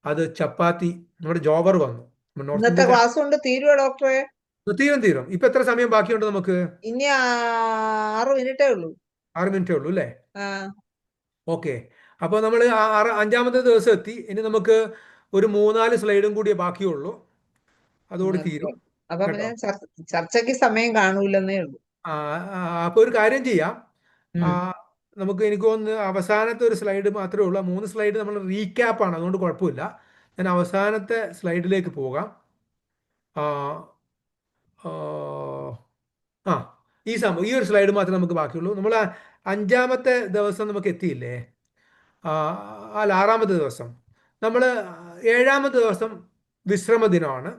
അത് ചപ്പാത്തി, നമ്മുടെ ജോബർ വന്നു. ഇന്നത്തെ ക്ലാസ് കൊണ്ട് തീരുവോ ഡോക്ടറെ? തീരും. ഇപ്പൊ എത്ര സമയം ബാക്കിയുണ്ട് നമുക്ക്? ഇനി 6 മിനിറ്റേ ഉള്ളൂ. 6 മിനിറ്റേ ഉള്ളൂ അല്ലേ? ആ ഓക്കെ. അപ്പോൾ നമ്മൾ 5-ാമത്തെ ദിവസം എത്തി. ഇനി നമുക്ക് ഒരു 3-4 സ്ലൈഡും കൂടിയേ ബാക്കിയുള്ളൂ, അതോടെ തീരും. അപ്പൊ പിന്നെ ചർച്ചയ്ക്ക് സമയം കാണൂലെന്നേ ഉള്ളൂ. അപ്പോൾ ഒരു കാര്യം ചെയ്യാം, നമുക്ക് എനിക്ക് തോന്നുന്നു അവസാനത്തെ ഒരു സ്ലൈഡ് മാത്രമേ ഉള്ളൂ. 3 സ്ലൈഡ് നമ്മൾ റീക്യാപ്പാണ്, അതുകൊണ്ട് കുഴപ്പമില്ല. ഞാൻ അവസാനത്തെ സ്ലൈഡിലേക്ക് പോകാം. ഈ ഒരു സ്ലൈഡ് മാത്രമേ നമുക്ക് ബാക്കിയുള്ളൂ. നമ്മൾ 5-ാമത്തെ ദിവസം നമുക്ക് എത്തിയില്ലേ? 6-ാമത്തെ ദിവസം നമ്മൾ 7-ാമത്തെ ദിവസം വിശ്രമ ദിനമാണ്.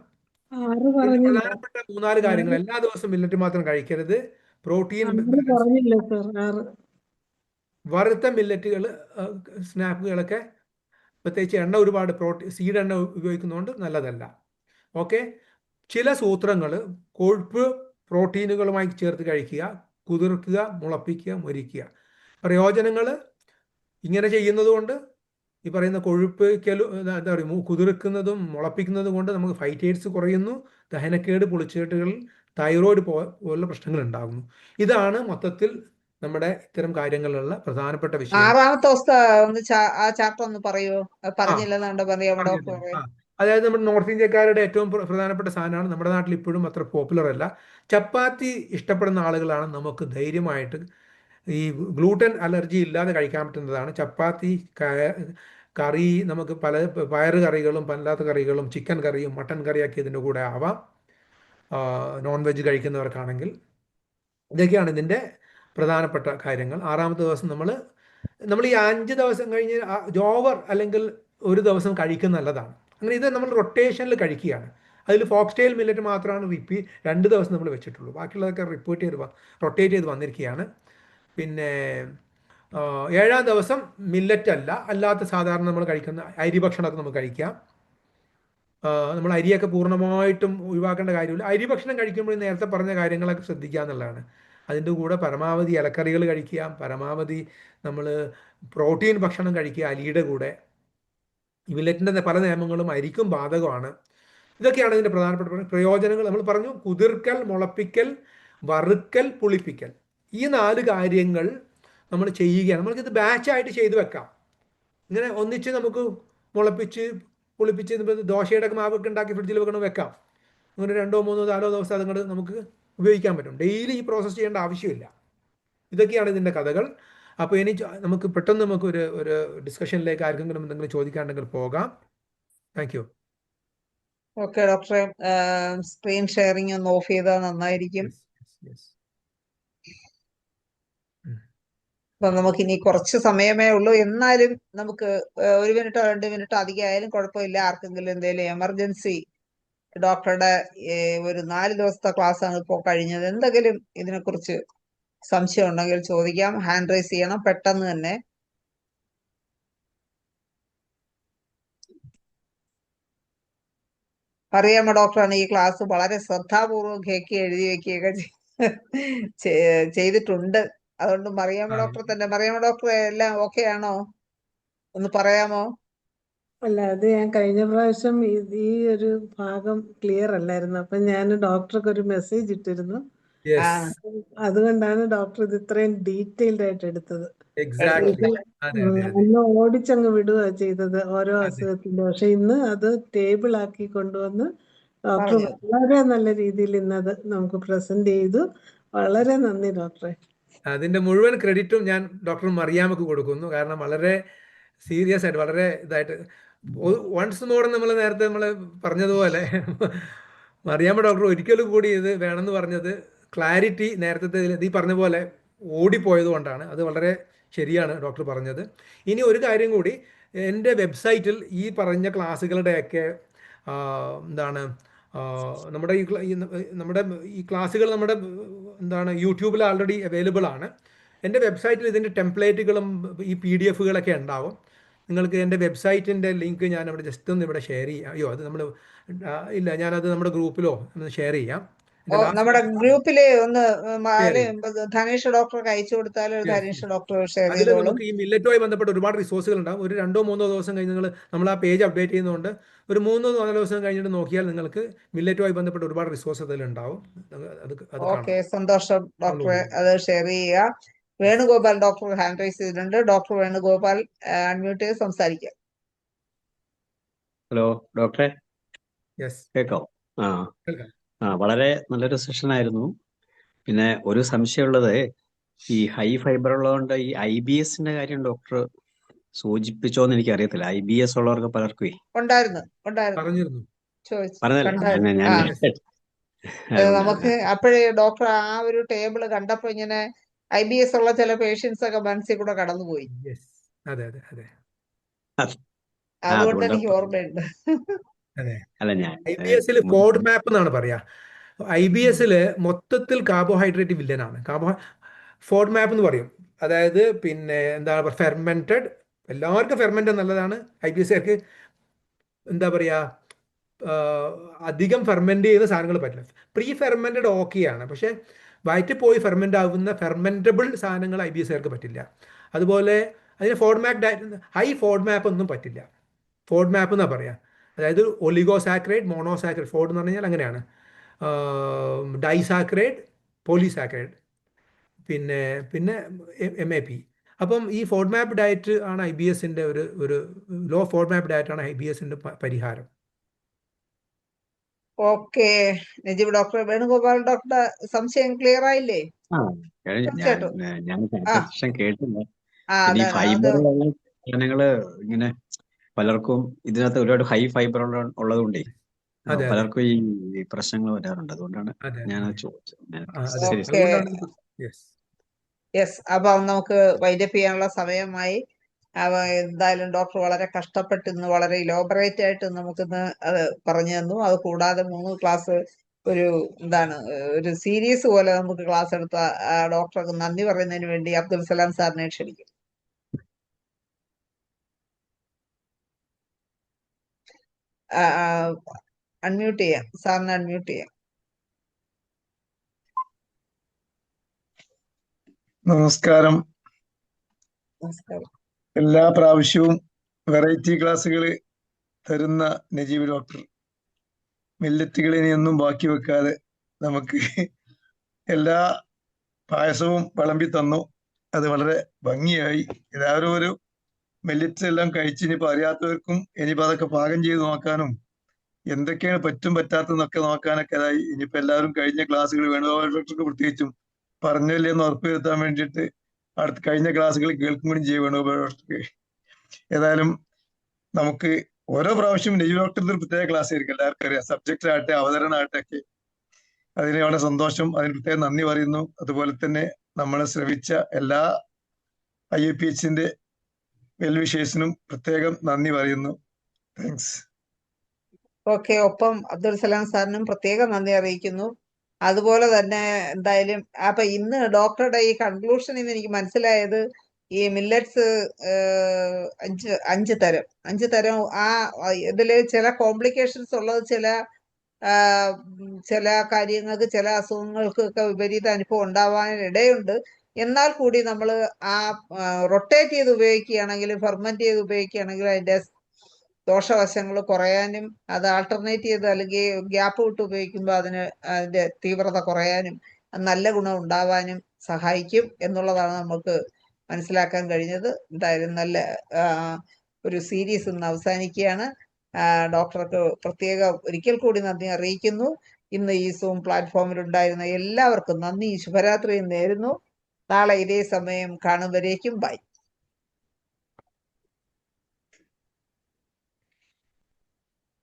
പ്രധാനപ്പെട്ട 3-4 കാര്യങ്ങൾ. എല്ലാ ദിവസവും മില്ലറ്റ് മാത്രം കഴിക്കരുത്. പ്രോട്ടീൻ, വറുത്ത മില്ലറ്റുകൾ, സ്നാക്കുകളൊക്കെ, പ്രത്യേകിച്ച് എണ്ണ ഒരുപാട് സീഡ് എണ്ണ ഉപയോഗിക്കുന്നതുകൊണ്ട് നല്ലതല്ല. ഓക്കെ. ചില സൂത്രങ്ങൾ കൊഴുപ്പ് പ്രോട്ടീനുകളുമായി ചേർത്ത് കഴിക്കുക, കുതിർക്കുക, മുളപ്പിക്കുക, മൊരിക്കുക. പ്രയോജനങ്ങൾ ഇങ്ങനെ ചെയ്യുന്നത് കൊണ്ട്, ഈ പറയുന്ന കൊഴുപ്പിക്കലും എന്താ പറയുക കുതിർക്കുന്നതും മുളപ്പിക്കുന്നതും കൊണ്ട് നമുക്ക് ഫൈറ്റേറ്റ്സ് കുറയുന്നു, ദഹനക്കേട്, പുളിച്ചേട്ടുകൾ, തൈറോയ്ഡ് പോലുള്ള പ്രശ്നങ്ങൾ ഉണ്ടാകുന്നു. ഇതാണ് മൊത്തത്തിൽ നമ്മുടെ ഇത്തരം കാര്യങ്ങളിലുള്ള പ്രധാനപ്പെട്ട വിഷയം. 6-ാമത്തെ ദിവസത്തെ ആ ചാപ്റ്റർ ഒന്ന് പറയുമോ? പറഞ്ഞില്ലെന്നാണ്ട് പറയാം ഡോക്ടർ. അതായത് നമ്മുടെ നോർത്ത് ഇന്ത്യക്കാരുടെ ഏറ്റവും പ്രധാനപ്പെട്ട സാധനമാണ്. നമ്മുടെ നാട്ടിൽ ഇപ്പോഴും അത്ര പോപ്പുലർ അല്ല. ചപ്പാത്തി ഇഷ്ടപ്പെടുന്ന ആളുകളാണ് നമുക്ക് ധൈര്യമായിട്ട് ഈ ഗ്ലൂട്ടൻ അലർജി ഇല്ലാതെ കഴിക്കാൻ പറ്റുന്നതാണ്. ചപ്പാത്തി കറി നമുക്ക് പല പയറ് കറികളും പല്ലാത്ത കറികളും ചിക്കൻ കറിയും മട്ടൻ കറിയൊക്കെ ഇതിൻ്റെ കൂടെ ആവാം, നോൺ വെജ് കഴിക്കുന്നവർക്കാണെങ്കിൽ. ഇതൊക്കെയാണ് ഇതിൻ്റെ പ്രധാനപ്പെട്ട കാര്യങ്ങൾ. 6-ാമത്തെ ദിവസം നമ്മൾ ഈ 5 ദിവസം കഴിഞ്ഞ് ജോവർ അല്ലെങ്കിൽ ഒരു ദിവസം കഴിക്കുന്നത് നല്ലതാണ്. അങ്ങനെ ഇത് നമ്മൾ റൊട്ടേഷനിൽ കഴിക്കുകയാണ്. അതിൽ ഫോക്സ്ടെയിൽ മില്ലറ്റ് മാത്രമാണ് 2 ദിവസം നമ്മൾ വെച്ചിട്ടുള്ളൂ. ബാക്കിയുള്ളതൊക്കെ റൊട്ടേറ്റ് ചെയ്ത് വന്നിരിക്കുകയാണ്. പിന്നെ 7-ാം ദിവസം മില്ലറ്റ് അല്ലാത്ത സാധാരണ നമ്മൾ കഴിക്കുന്ന അരി ഭക്ഷണമൊക്കെ നമുക്ക് കഴിക്കാം. നമ്മൾ അരിയൊക്കെ പൂർണ്ണമായിട്ടും ഒഴിവാക്കേണ്ട കാര്യമില്ല. അരി ഭക്ഷണം കഴിക്കുമ്പോൾ നേരത്തെ പറഞ്ഞ കാര്യങ്ങളൊക്കെ ശ്രദ്ധിക്കുക എന്നുള്ളതാണ്. അതിൻ്റെ കൂടെ പരമാവധി ഇലക്കറികൾ കഴിക്കുക, പരമാവധി നമ്മൾ പ്രോട്ടീൻ ഭക്ഷണം കഴിക്കുക അരിയുടെ കൂടെ. ഈ മില്ലറ്റിൻ്റെ പല നിയമങ്ങളും അരിക്കും ബാധകമാണ്. ഇതൊക്കെയാണ് ഇതിൻ്റെ പ്രധാനപ്പെട്ട പ്രയോജനങ്ങൾ. നമ്മൾ പറഞ്ഞു കുതിർക്കൽ, മുളപ്പിക്കൽ, വറുക്കൽ, പുളിപ്പിക്കൽ. ഈ 4 കാര്യങ്ങൾ നമ്മൾ ചെയ്യുകയാണ്. നമ്മൾക്കിത് ബാച്ചായിട്ട് ചെയ്തു വെക്കാം. ഇങ്ങനെ ഒന്നിച്ച് നമുക്ക് മുളപ്പിച്ച് പുളിപ്പിച്ച് ദോശയുടെ മാവൊക്കെ ഉണ്ടാക്കി ഫ്രിഡ്ജിൽ വെക്കാം. അങ്ങനെ 2, 3, 4 ദിവസം അതുകൊണ്ട് നമുക്ക് ഉപയോഗിക്കാൻ പറ്റും. ഡെയിലി ഈ പ്രോസസ്സ് ചെയ്യേണ്ട ആവശ്യമില്ല. ഇതൊക്കെയാണ് ഇതിൻ്റെ കഥകൾ. അപ്പോൾ ഇനി നമുക്ക് പെട്ടെന്ന് നമുക്ക് ഒരു ഡിസ്കഷനിലേക്ക് ആർക്കെങ്കിലും എന്തെങ്കിലും ചോദിക്കാണ്ടെങ്കിൽ പോകാം. Thank you. ഓക്കെ ഡോക്ടറെ, സ്ക്രീൻ ഷെയറിംഗ് ഒന്ന് ഓഫ് ചെയ്താൽ നന്നായിരിക്കും. അപ്പൊ നമുക്ക് ഇനി കുറച്ച് സമയമേ ഉള്ളൂ. എന്നാലും നമുക്ക് 1 മിനിറ്റോ 2 മിനിറ്റോ അധികം ആയാലും കുഴപ്പമില്ല. ആർക്കെങ്കിലും എന്തെങ്കിലും എമർജൻസി, ഡോക്ടറുടെ ഒരു 4 ദിവസത്തെ ക്ലാസ് ആണ് ഇപ്പോൾ കഴിഞ്ഞത്, എന്തെങ്കിലും ഇതിനെക്കുറിച്ച് സംശയം ഉണ്ടെങ്കിൽ ചോദിക്കാം. ഹാൻഡ് റൈസ് ചെയ്യണം പെട്ടെന്ന് തന്നെ. അറിയാമോ ഡോക്ടറാണ് ഈ ക്ലാസ് വളരെ ശ്രദ്ധാപൂർവം കേൾക്കി എഴുതി വെക്കുകയൊക്കെ ചെയ്തിട്ടുണ്ട്. അതുകൊണ്ട് മറിയാമ്മ ഡോക്ടർ തന്നെ. മറിയാമ്മ ഡോക്ടർ എല്ലാം ഓക്കെ ആണോ? ഒന്ന് പറയാമോ? അല്ല, അത് ഞാൻ കഴിഞ്ഞ പ്രാവശ്യം ഈ ഒരു ഭാഗം ക്ലിയർ അല്ലായിരുന്നു. അപ്പൊ ഞാൻ ഡോക്ടർക്ക് ഒരു മെസ്സേജ് ഇട്ടിരുന്നു. ആ അതുകൊണ്ടാണ് ഡോക്ടർ ഇത് ഇത്രയും ഡീറ്റെയിൽഡ് ആയിട്ട് എടുത്തത്. എക്സാക്ട്ലി. അന്ന് ഓടിച്ചങ്ങ് വിടുക ചെയ്തത് ഓരോ അസുഖത്തിന്റെ. പക്ഷെ ഇന്ന് അത് ടേബിൾ ആക്കി കൊണ്ടുവന്ന് ഡോക്ടർ പറഞ്ഞു. വളരെ നല്ല രീതിയിൽ ഇന്നത് നമുക്ക് പ്രസന്റ് ചെയ്തു. വളരെ നന്ദി ഡോക്ടറെ. അതിന്റെ മുഴുവൻ ക്രെഡിറ്റും ഞാൻ ഡോക്ടർ മറിയാമക്ക് കൊടുക്കുന്നു. കാരണം വളരെ സീരിയസ് ആയിട്ട്, വളരെ ഇതായിട്ട് വൺസ് മോർ നമ്മൾ നേരത്തെ നമ്മൾ പറഞ്ഞതുപോലെ മറിയാമ്മ ഡോക്ടർ ഒരിക്കലും കൂടി ഇത് വേണമെന്ന് പറഞ്ഞത് ക്ലാരിറ്റി നേരത്തെ ഈ പറഞ്ഞ പോലെ ഓടിപ്പോയത് കൊണ്ടാണ്. അത് വളരെ ശരിയാണ് ഡോക്ടർ പറഞ്ഞത്. ഇനി ഒരു കാര്യം കൂടി, എൻ്റെ വെബ്സൈറ്റിൽ ഈ പറഞ്ഞ ക്ലാസ്സുകളുടെയൊക്കെ എന്താണ് നമ്മുടെ ഈ ക്ലാസ്സുകൾ നമ്മുടെ എന്താണ് യൂട്യൂബിൽ ആൾറെഡി അവൈലബിൾ ആണ്. എൻ്റെ വെബ്സൈറ്റിൽ ഇതിൻ്റെ ടെംപ്ലേറ്റുകളും ഈ PDF-കളൊക്കെ ഉണ്ടാവും. നിങ്ങൾക്ക് എൻ്റെ വെബ്സൈറ്റിൻ്റെ ലിങ്ക് ഞാൻ ഇവിടെ ജസ്റ്റ് ഒന്ന് ഇവിടെ ഷെയർ ചെയ്യാം. അയ്യോ, അത് നമ്മൾ ഇല്ല, ഞാനത് നമ്മുടെ ഗ്രൂപ്പിലോ ഒന്ന് ഷെയർ ചെയ്യാം. നമ്മുടെ ഗ്രൂപ്പില് ഒന്ന് ധനേഷ് ഡോക്ടർക്ക് അയച്ചു കൊടുത്താൽ ധനേഷ് ഡോക്ടർ ഷെയർ അതിൽ ചെയ്തോളും. നമുക്ക് ഈ മില്ലറ്റുമായി ബന്ധപ്പെട്ട ഒരുപാട് റിസോഴ്സുകൾ ഉണ്ടാകും. ഒരു 2-3 ദിവസം കഴിഞ്ഞ് നമ്മൾ ആ പേജ് അപ്ഡേറ്റ് ചെയ്യുന്നതുകൊണ്ട് ഒരു 3-4 ദിവസം കഴിഞ്ഞിട്ട് നോക്കിയാൽ നിങ്ങൾക്ക് മില്ലറ്റുമായി ബന്ധപ്പെട്ട ഒരുപാട് റിസോഴ്സ് അതിലുണ്ടാവും. ഓക്കെ, സന്തോഷം ഡോക്ടറെ. അത് ഷെയർ ചെയ്യുക. വേണുഗോപാൽ ഡോക്ടർ ഹാൻഡ് റൈസ് ചെയ്തിട്ടുണ്ട്. ഡോക്ടർ വേണുഗോപാൽ അൺമ്യൂട്ട് ചെയ്ത് സംസാരിക്കാം. ഹലോ ഡോക്ടറെ, യെസ്, കേൾക്കാം? വളരെ നല്ലൊരു സെഷൻ ആയിരുന്നു. പിന്നെ ഒരു സംശയമുള്ളത്, ഈ ഹൈ ഫൈബർ ഉള്ളതുകൊണ്ട് ഈ IBS-ന്റെ കാര്യം ഡോക്ടർ സൂചിപ്പിച്ചോന്ന് എനിക്ക് അറിയത്തില്ല. IBS ഉള്ളവർക്ക് പലർക്കും പറഞ്ഞിരുന്നു. പറഞ്ഞല്ലോ. നമുക്ക് അപ്പോഴേ ഡോക്ടർ ആ ഒരു ടേബിള് കണ്ടപ്പോ ഇങ്ങനെ IBS ഉള്ള ചില പേഷ്യൻസ് ഒക്കെ മനസ്സിൽ കൂടെ കടന്നുപോയി. അതുകൊണ്ട് എനിക്ക് ഓർമ്മയുണ്ട്. IBS-ൽ ഫോഡ് മാപ്പ് എന്നാണ് പറയാ. IBS-ൽ മൊത്തത്തിൽ കാർബോഹൈഡ്രേറ്റ് വില്ലനാണ്. ഫോഡ് മാപ്പ് എന്ന് പറയും. അതായത് പിന്നെ എന്താണ് ഫെർമെന്റഡ്, എല്ലാവർക്കും ഫെർമെന്റ് നല്ലതാണ്. IBS-കാർക്ക് എന്താ പറയുക, അധികം ഫെർമെന്റ് ചെയ്യുന്ന സാധനങ്ങൾ പറ്റില്ല. പ്രീ ഫെർമെന്റഡ് ഓക്കെയാണ്, പക്ഷെ വയറ്റിൽ പോയി ഫെർമെന്റ് ആവുന്ന ഫെർമെന്റബിൾ സാധനങ്ങൾ IBS-കാർക്ക് പറ്റില്ല. അതുപോലെ അതിന് ഫോഡ് മാപ്പ് ഹൈ ഫോഡ് മാപ്പ് ഒന്നും പറ്റില്ല. ഫോഡ് മാപ്പ് എന്നാ പറയാ. അതായത് ഒലിഗോസാക്രൈഡ്, മോണോസാക്രൈഡ്, ഫോഡ് എന്ന് പറഞ്ഞാൽ അങ്ങനെയാണ്. ഡൈസാക്രൈഡ്, പോളിസാക്രൈഡ്, പിന്നെ MAP. അപ്പം ഈ ഫോഡ് മാപ്പ് ഡയറ്റ് ആണ് IBS-ന്റെ ഒരു ലോ ഫോഡ് മാപ്പ് ഡയറ്റ് ആണ് IBS-ന്റെ പരിഹാരം. Okay, Najeeb doctor. വേണുഗോപാൽ ഡോക്ടറുടെ സംശയം ക്ലിയർ ആയില്ലേ? ഞാൻ കേട്ടില്ല. ഈ ഫൈബറുള്ള സാധനങ്ങള് ഇങ്ങനെ പലർക്കും ഇതിനകത്ത് ഒരുപാട് ഹൈ ഫൈബർ ഉള്ളതുകൊണ്ടേ പലർക്കും ഈ പ്രശ്നങ്ങൾ വരാറുണ്ട്. അതുകൊണ്ടാണ് ഞാൻ ചോദിച്ചത്. യെസ്, അപ്പൊ നമുക്ക് വൈൻഡപ്പ് ചെയ്യാനുള്ള സമയമായി. എന്തായാലും ഡോക്ടർ വളരെ കഷ്ടപ്പെട്ട് ഇന്ന് വളരെ ഇലോബറേറ്റ് ആയിട്ട് നമുക്കിന്ന് അത് പറഞ്ഞു തന്നു. അത് കൂടാതെ 3 ക്ലാസ് ഒരു സീരീസ് പോലെ നമുക്ക് ക്ലാസ് എടുത്ത ഡോക്ടർക്ക് നന്ദി പറയുന്നതിന് വേണ്ടി അബ്ദുൽ സലാം സാറിനെ ക്ഷണിക്കും. അൺമ്യൂട്ട് ചെയ്യാം, സാറിനെ അൺമ്യൂട്ട് ചെയ്യാം. നമസ്കാരം. എല്ലാ പ്രാവശ്യവും വെറൈറ്റി ക്ലാസ്സുകൾ തരുന്ന നജീബ് ഡോക്ടർ മില്ലറ്റുകളിനെയൊന്നും ബാക്കി വെക്കാതെ നമുക്ക് എല്ലാ പായസവും വിളമ്പി തന്നു. അത് വളരെ ഭംഗിയായി. എല്ലാവരും ഒരു മില്ലറ്റ്സ് എല്ലാം കഴിച്ച് ഇനിയിപ്പോൾ അറിയാത്തവർക്കും ഇനിയിപ്പോൾ അതൊക്കെ പാകം ചെയ്ത് നോക്കാനും എന്തൊക്കെയാണ് പറ്റും പറ്റാത്തതെന്നൊക്കെ നോക്കാനൊക്കെ അതായി. ഇനിയിപ്പോൾ എല്ലാവരും കഴിഞ്ഞ ക്ലാസ്സുകൾ വേണുഗോപാൽ ഡോക്ടർക്ക് പ്രത്യേകിച്ചും പറഞ്ഞില്ലേ എന്ന് ഉറപ്പുവരുത്താൻ വേണ്ടിയിട്ട് അടുത്ത കഴിഞ്ഞ ക്ലാസ്സുകൾ കേൾക്കും കൂടി ചെയ്യുക വേണു. ഏതായാലും നമുക്ക് ഓരോ പ്രാവശ്യം നെയ്യ് ഡോക്ടറിന്റെ ഒരു പ്രത്യേക ക്ലാസ് ആയിരിക്കും, എല്ലാവർക്കും അറിയാം. സബ്ജക്റ്റ് ആകട്ടെ, അവതരണമാകട്ടെ ഒക്കെ. അതിന് വളരെ സന്തോഷം, അതിന് പ്രത്യേകം നന്ദി പറയുന്നു. അതുപോലെ തന്നെ നമ്മളെ ശ്രവിച്ച എല്ലാ IAPHന്റെ വെൽവിഷേഴ്സിനും പ്രത്യേകം നന്ദി പറയുന്നു. താങ്ക്സ്. ഓക്കെ, ഒപ്പം അബ്ദുൽ സലാം സാറിനും പ്രത്യേകം നന്ദി അറിയിക്കുന്നു. അതുപോലെ തന്നെ എന്തായാലും അപ്പൊ ഇന്ന് ഡോക്ടറുടെ ഈ കൺക്ലൂഷനിൽ നിന്ന് എനിക്ക് മനസ്സിലായത് ഈ മില്ലറ്റ്സ് അഞ്ച് തരം ഇതില് ചില കോംപ്ലിക്കേഷൻസ് ഉള്ളത് ചില കാര്യങ്ങൾക്ക്, ചില അസുഖങ്ങൾക്കൊക്കെ വിപരീത അനുഭവം ഉണ്ടാവാൻ ഇടയുണ്ട്. എന്നാൽ കൂടി നമ്മൾ റൊട്ടേറ്റ് ചെയ്ത് ഉപയോഗിക്കുകയാണെങ്കിൽ, ഫെർമെന്റ് ചെയ്ത് ഉപയോഗിക്കുകയാണെങ്കിൽ അതിന്റെ ദോഷവശങ്ങൾ കുറയാനും, അത് ആൾട്ടർനേറ്റ് ചെയ്ത് അല്ലെങ്കിൽ ഗ്യാപ്പ് വിട്ട് ഉപയോഗിക്കുമ്പോൾ അതിന്റെ തീവ്രത കുറയാനും നല്ല ഗുണം ഉണ്ടാവാനും സഹായിക്കും എന്നുള്ളതാണ് നമുക്ക് മനസ്സിലാക്കാൻ കഴിഞ്ഞത്. എന്തായാലും നല്ല ഒരു സീരീസ് ഇന്ന് അവസാനിക്കുകയാണ്. ഡോക്ടർക്ക് പ്രത്യേകം ഒരിക്കൽ കൂടി നന്ദി അറിയിക്കുന്നു. ഇന്ന് ഈ സൂം പ്ലാറ്റ്ഫോമിൽ ഉണ്ടായിരുന്ന എല്ലാവർക്കും നന്ദി, ശുഭരാത്രിയും നേരുന്നു. നാളെ ഇതേ സമയം കാണും വരേക്കും ബൈ.